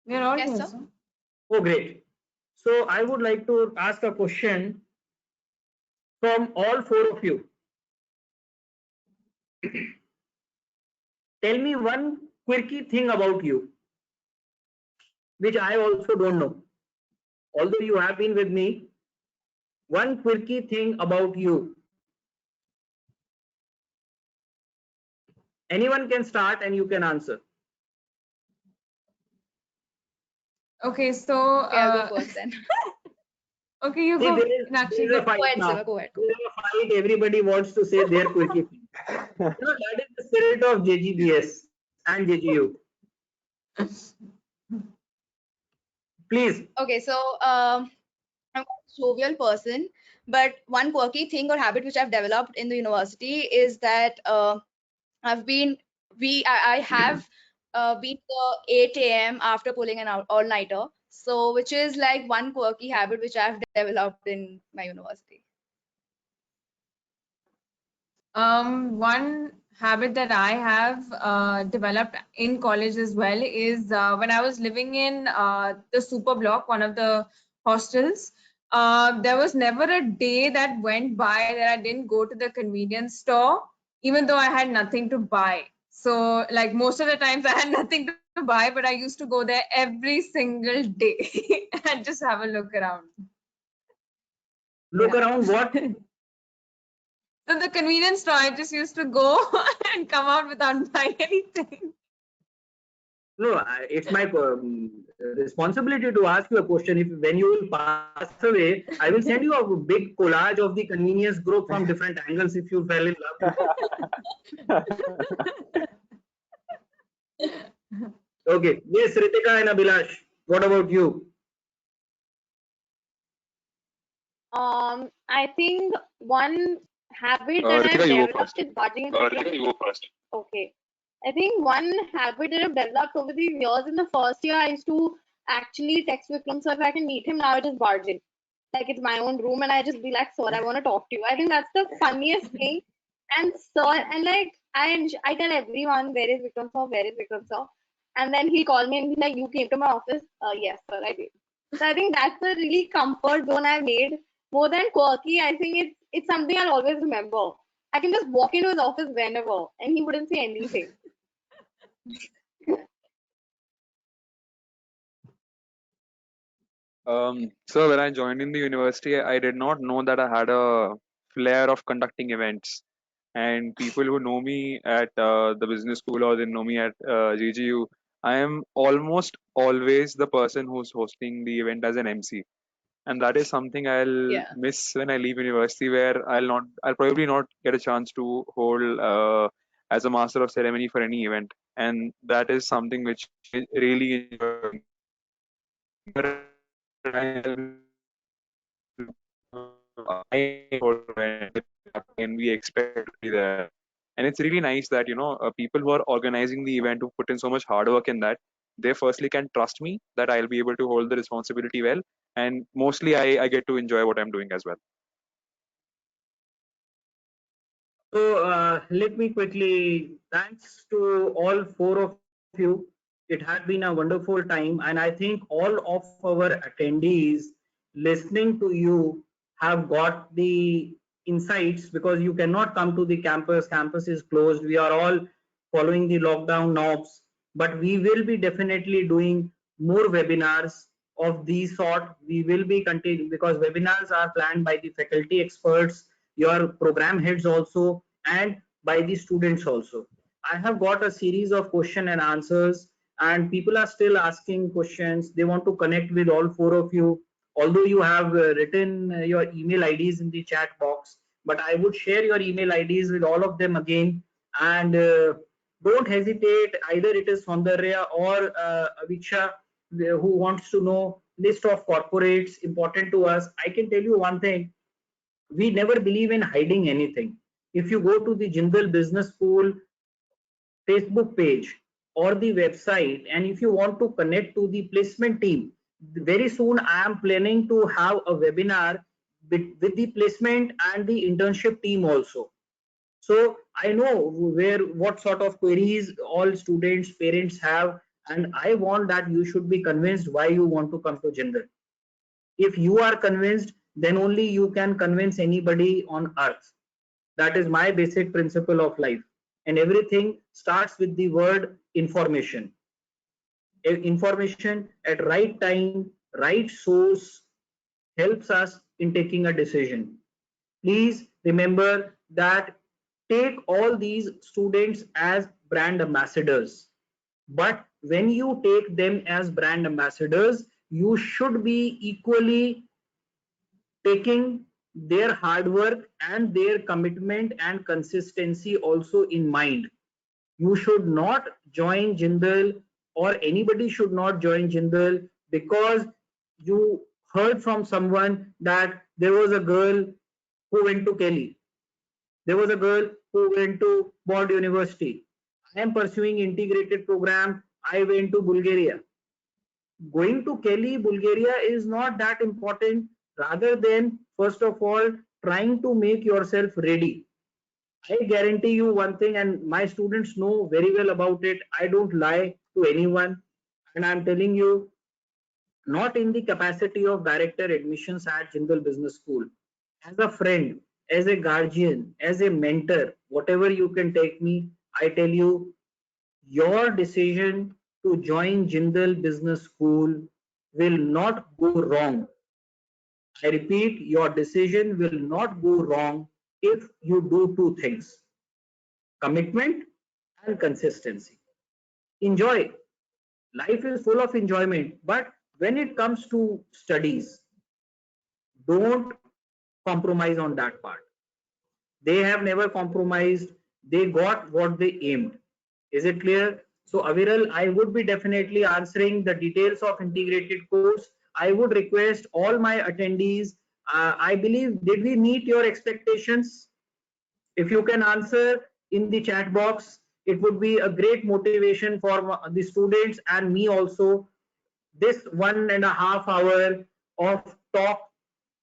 We are all Yes, here, sir. sir. Oh, great. So I would like to ask a question from all 4 of you. Tell me one quirky thing about you, which I also don't know. Although you have been with me, one quirky thing about you. Anyone can start and you can answer. Okay, so Okay, I'll go first then. okay, you See, go. there is Nakshi, a fight Go ahead, now. Siva, go ahead. There is a fight. Everybody wants to say their quirky thing. That is the spirit of JGBS and JGU. Please. Okay, so I'm a jovial person, but one quirky thing or habit which I've developed in the university is that I have been the 8 a.m. after pulling an all-nighter. So, which is like one quirky habit which I've developed in my university. One habit that I have developed in college as well is when I was living in the super block, one of the hostels, there was never a day that went by that I didn't go to the convenience store, even though I had nothing to buy. So, like most of the times I had nothing to buy, but I used to go there every single day and just have a look around. Look Yeah. around what? So the convenience store, I just used to go and come out without buying anything. No, it's my responsibility to ask you a question. If when you will pass away, I will send you a big collage of the convenience group from different angles if you fell in love with it. Okay. Yes, Ritika and Abhilash, what about you? I think one habit that I've Ritika, you go developed first. is budging into Ritika, you go first. Okay. I think one habit that I've developed over the years, in the first year, I used to actually text Vikram, so if I can meet him now, I just barge in. Like it's my own room, and I just be like, sir, I want to talk to you. I think that's the funniest thing. And sir, and like I tell everyone, where is Vikram sir? Where is Vikram sir? And then he'll call me and be like, you came to my office? Yes, sir, I did. So I think that's a really comfort zone I've made. More than quirky, I think it's something I'll always remember. I can just walk into his office whenever, and he wouldn't say anything. So when I joined in the university, I did not know that I had a flair of conducting events. And people who know me at the business school or they know me at GGU, I am almost always the person who's hosting the event as an MC. And that is something I'll Yeah. miss when I leave university, where I'll probably not get a chance to hold as a master of ceremony for any event. And that is something which I really enjoy. I happy and we expect to be there. And it's really nice that people who are organizing the event, who put in so much hard work in that, they firstly can trust me that I'll be able to hold the responsibility well, and mostly I get to enjoy what I'm doing as well. So let me quickly, thanks to all four of you. It had been a wonderful time, and I think all of our attendees listening to you have got the insights, because you cannot come to the campus. Campus is closed. We are all following the lockdown norms, but we will be definitely doing more webinars of these sort. We will be continuing, because webinars are planned by the faculty experts, your program heads also, and by the students also. I have got a series of question and answers, and people are still asking questions. They want to connect with all four of you, although you have written your email IDs in the chat box, but I would share your email IDs with all of them again. And don't hesitate, either it is Saundarya or Aviksha who wants to know list of corporates important to us. I can tell you one thing, we never believe in hiding anything. If you go to the Jindal Business School Facebook page or the website, and if you want to connect to the placement team, very soon I am planning to have a webinar with the placement and the internship team also. So I know what sort of queries all students, parents have, and I want that you should be convinced why you want to come to Jindal. If you are convinced, then only you can convince anybody on earth. That is my basic principle of life. And everything starts with the word information. Information at right time, right source helps us in taking a decision. Please remember that take all these students as brand ambassadors. But when you take them as brand ambassadors, you should be equally taking their hard work and their commitment and consistency also in mind. You should not join Jindal, or anybody should not join Jindal because you heard from someone that there was a girl who went to Kelly. There was a girl who went to Bond University. I am pursuing integrated program. I went to Bulgaria. Going to Kelly, Bulgaria is not that important, rather than first of all trying to make yourself ready. I guarantee you one thing, and my students know very well about it. I don't lie to anyone, and I'm telling you, not in the capacity of director admissions at Jindal Business School, as a friend, as a guardian, as a mentor, whatever you can take me, I tell you, your decision to join Jindal Business School will not go wrong. I repeat, your decision will not go wrong if you do two things: commitment and consistency. Enjoy. Life is full of enjoyment, but when it comes to studies, don't compromise on that part. They have never compromised. They got what they aimed. Is it clear? So Aviral, I would be definitely answering the details of integrated course. I would request all my attendees, I believe, did we meet your expectations? If you can answer in the chat box, it would be a great motivation for the students and me also. This 1.5 hour of talk,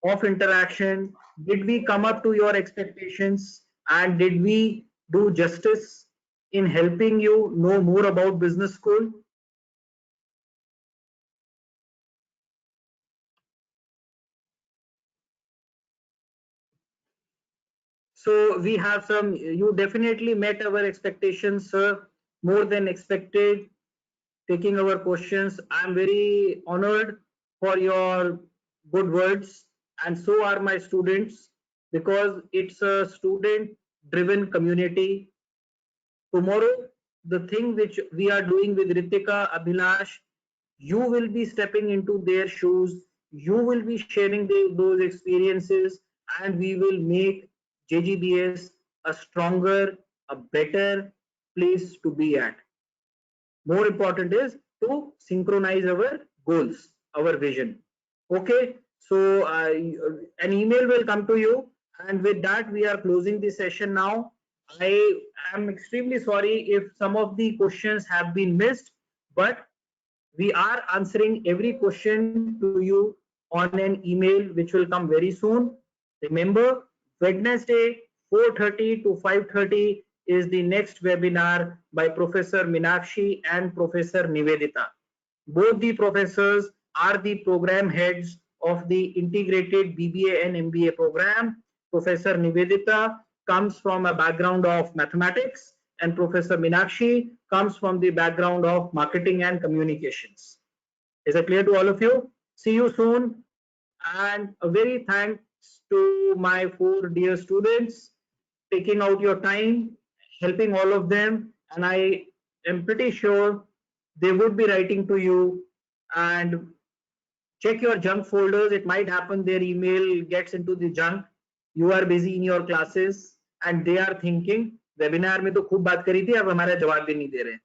of interaction, did we come up to your expectations, and did we do justice in helping you know more about business school? So we have some, you definitely met our expectations, sir, more than expected, taking our questions. I'm very honored for your good words, and so are my students, because it's a student driven community. Tomorrow, the thing which we are doing with Ritika, Abhilash, you will be stepping into their shoes, you will be sharing those experiences, and we will make JGBS a stronger, a better place to be at. More important is to synchronize our goals, our vision. Okay, so an email will come to you, And with that, we are closing the session now. I am extremely sorry if some of the questions have been missed, but we are answering every question to you on an email which will come very soon. Remember, Wednesday 4:30 to 5:30 is the next webinar by Professor Meenakshi and Professor Nivedita. Both the professors are the program heads of the integrated BBA and MBA program. Professor Nivedita comes from a background of mathematics and Professor Meenakshi comes from the background of marketing and communications. Is it clear to all of you? See you soon, and a very thanks to my 4 dear students taking out your time, helping all of them, and I am pretty sure they would be writing to you. And check your junk folders. It might happen their email gets into the junk. You are busy in your classes and they are thinking webinar में तो खूब बात करी थी, अब हमारा जवाब भी नहीं दे रहे.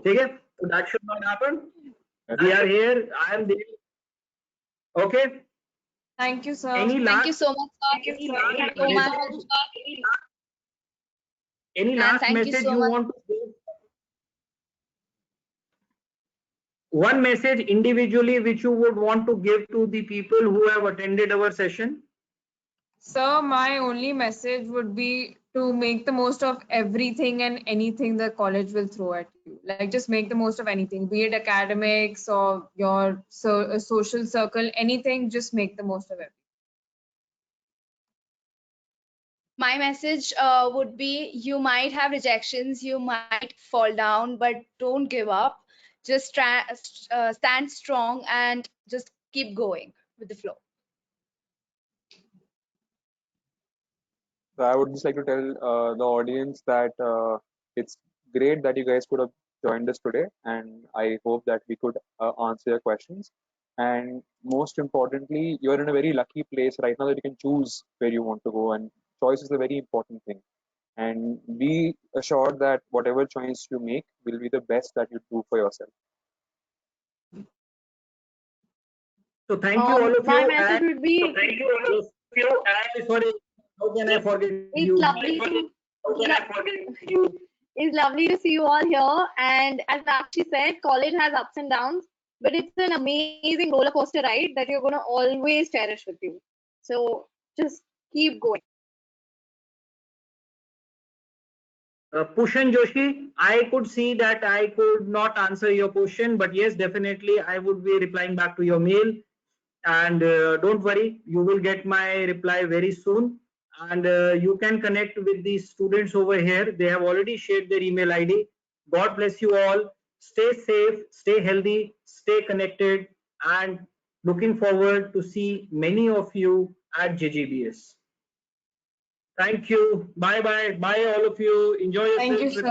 ठीक है? So that should not happen. We are here. I am there. Okay. Thank you, sir. Any Thank you last so much, sir. Thank you so Thank you so much. any And last thank you message so you much. want to give? One message individually which you would want to give to the people who have attended our session? Sir, my only message would be to make the most of everything and anything the college will throw at you. Like, just make the most of anything, be it academics or your social circle, anything, just make the most of it. My message would be, you might have rejections, you might fall down, but don't give up. Just stand strong and just keep going with the flow. So I would just like to tell the audience that it's great that you guys could have joined us today, and I hope that we could answer your questions. And most importantly, you're in a very lucky place right now that you can choose where you want to go, and choice is a very important thing. And be assured that whatever choice you make will be the best that you do for yourself. So thank you all of My you. message would be, Thank you all of you. And sorry, how can I forget it's you? lovely to How can I forget you? it's lovely to see you all here. And as Nakshi said, college has ups and downs, but it's an amazing roller coaster ride that you're gonna always cherish with you. So just keep going. Pushan Joshi, I could see that I could not answer your question, but yes, definitely I would be replying back to your mail. And don't worry, you will get my reply very soon. And you can connect with the students over here. They have already shared their email ID. God bless you all. Stay safe, stay healthy, stay connected, and looking forward to see many of you at JGBS. Thank you. Bye bye. Bye all of you. Enjoy yourself. Thank you, sir.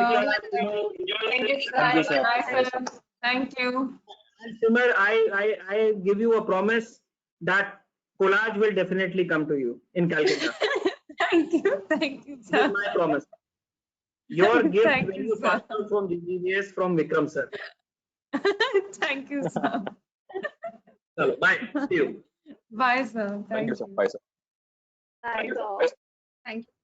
Thank you, Thank you, sir. Bye, sir. Thank you. And Simar, I give you a promise that collage will definitely come to you in Calcutta. Thank you. Thank you, This is sir. my promise. Your gift Thank when you, you sir. pass out from GGBS from Vikram sir. Thank you, sir. Chalo, bye. See you. Bye, sir. Thank you, sir. Bye, sir. Thanks all. Thank you.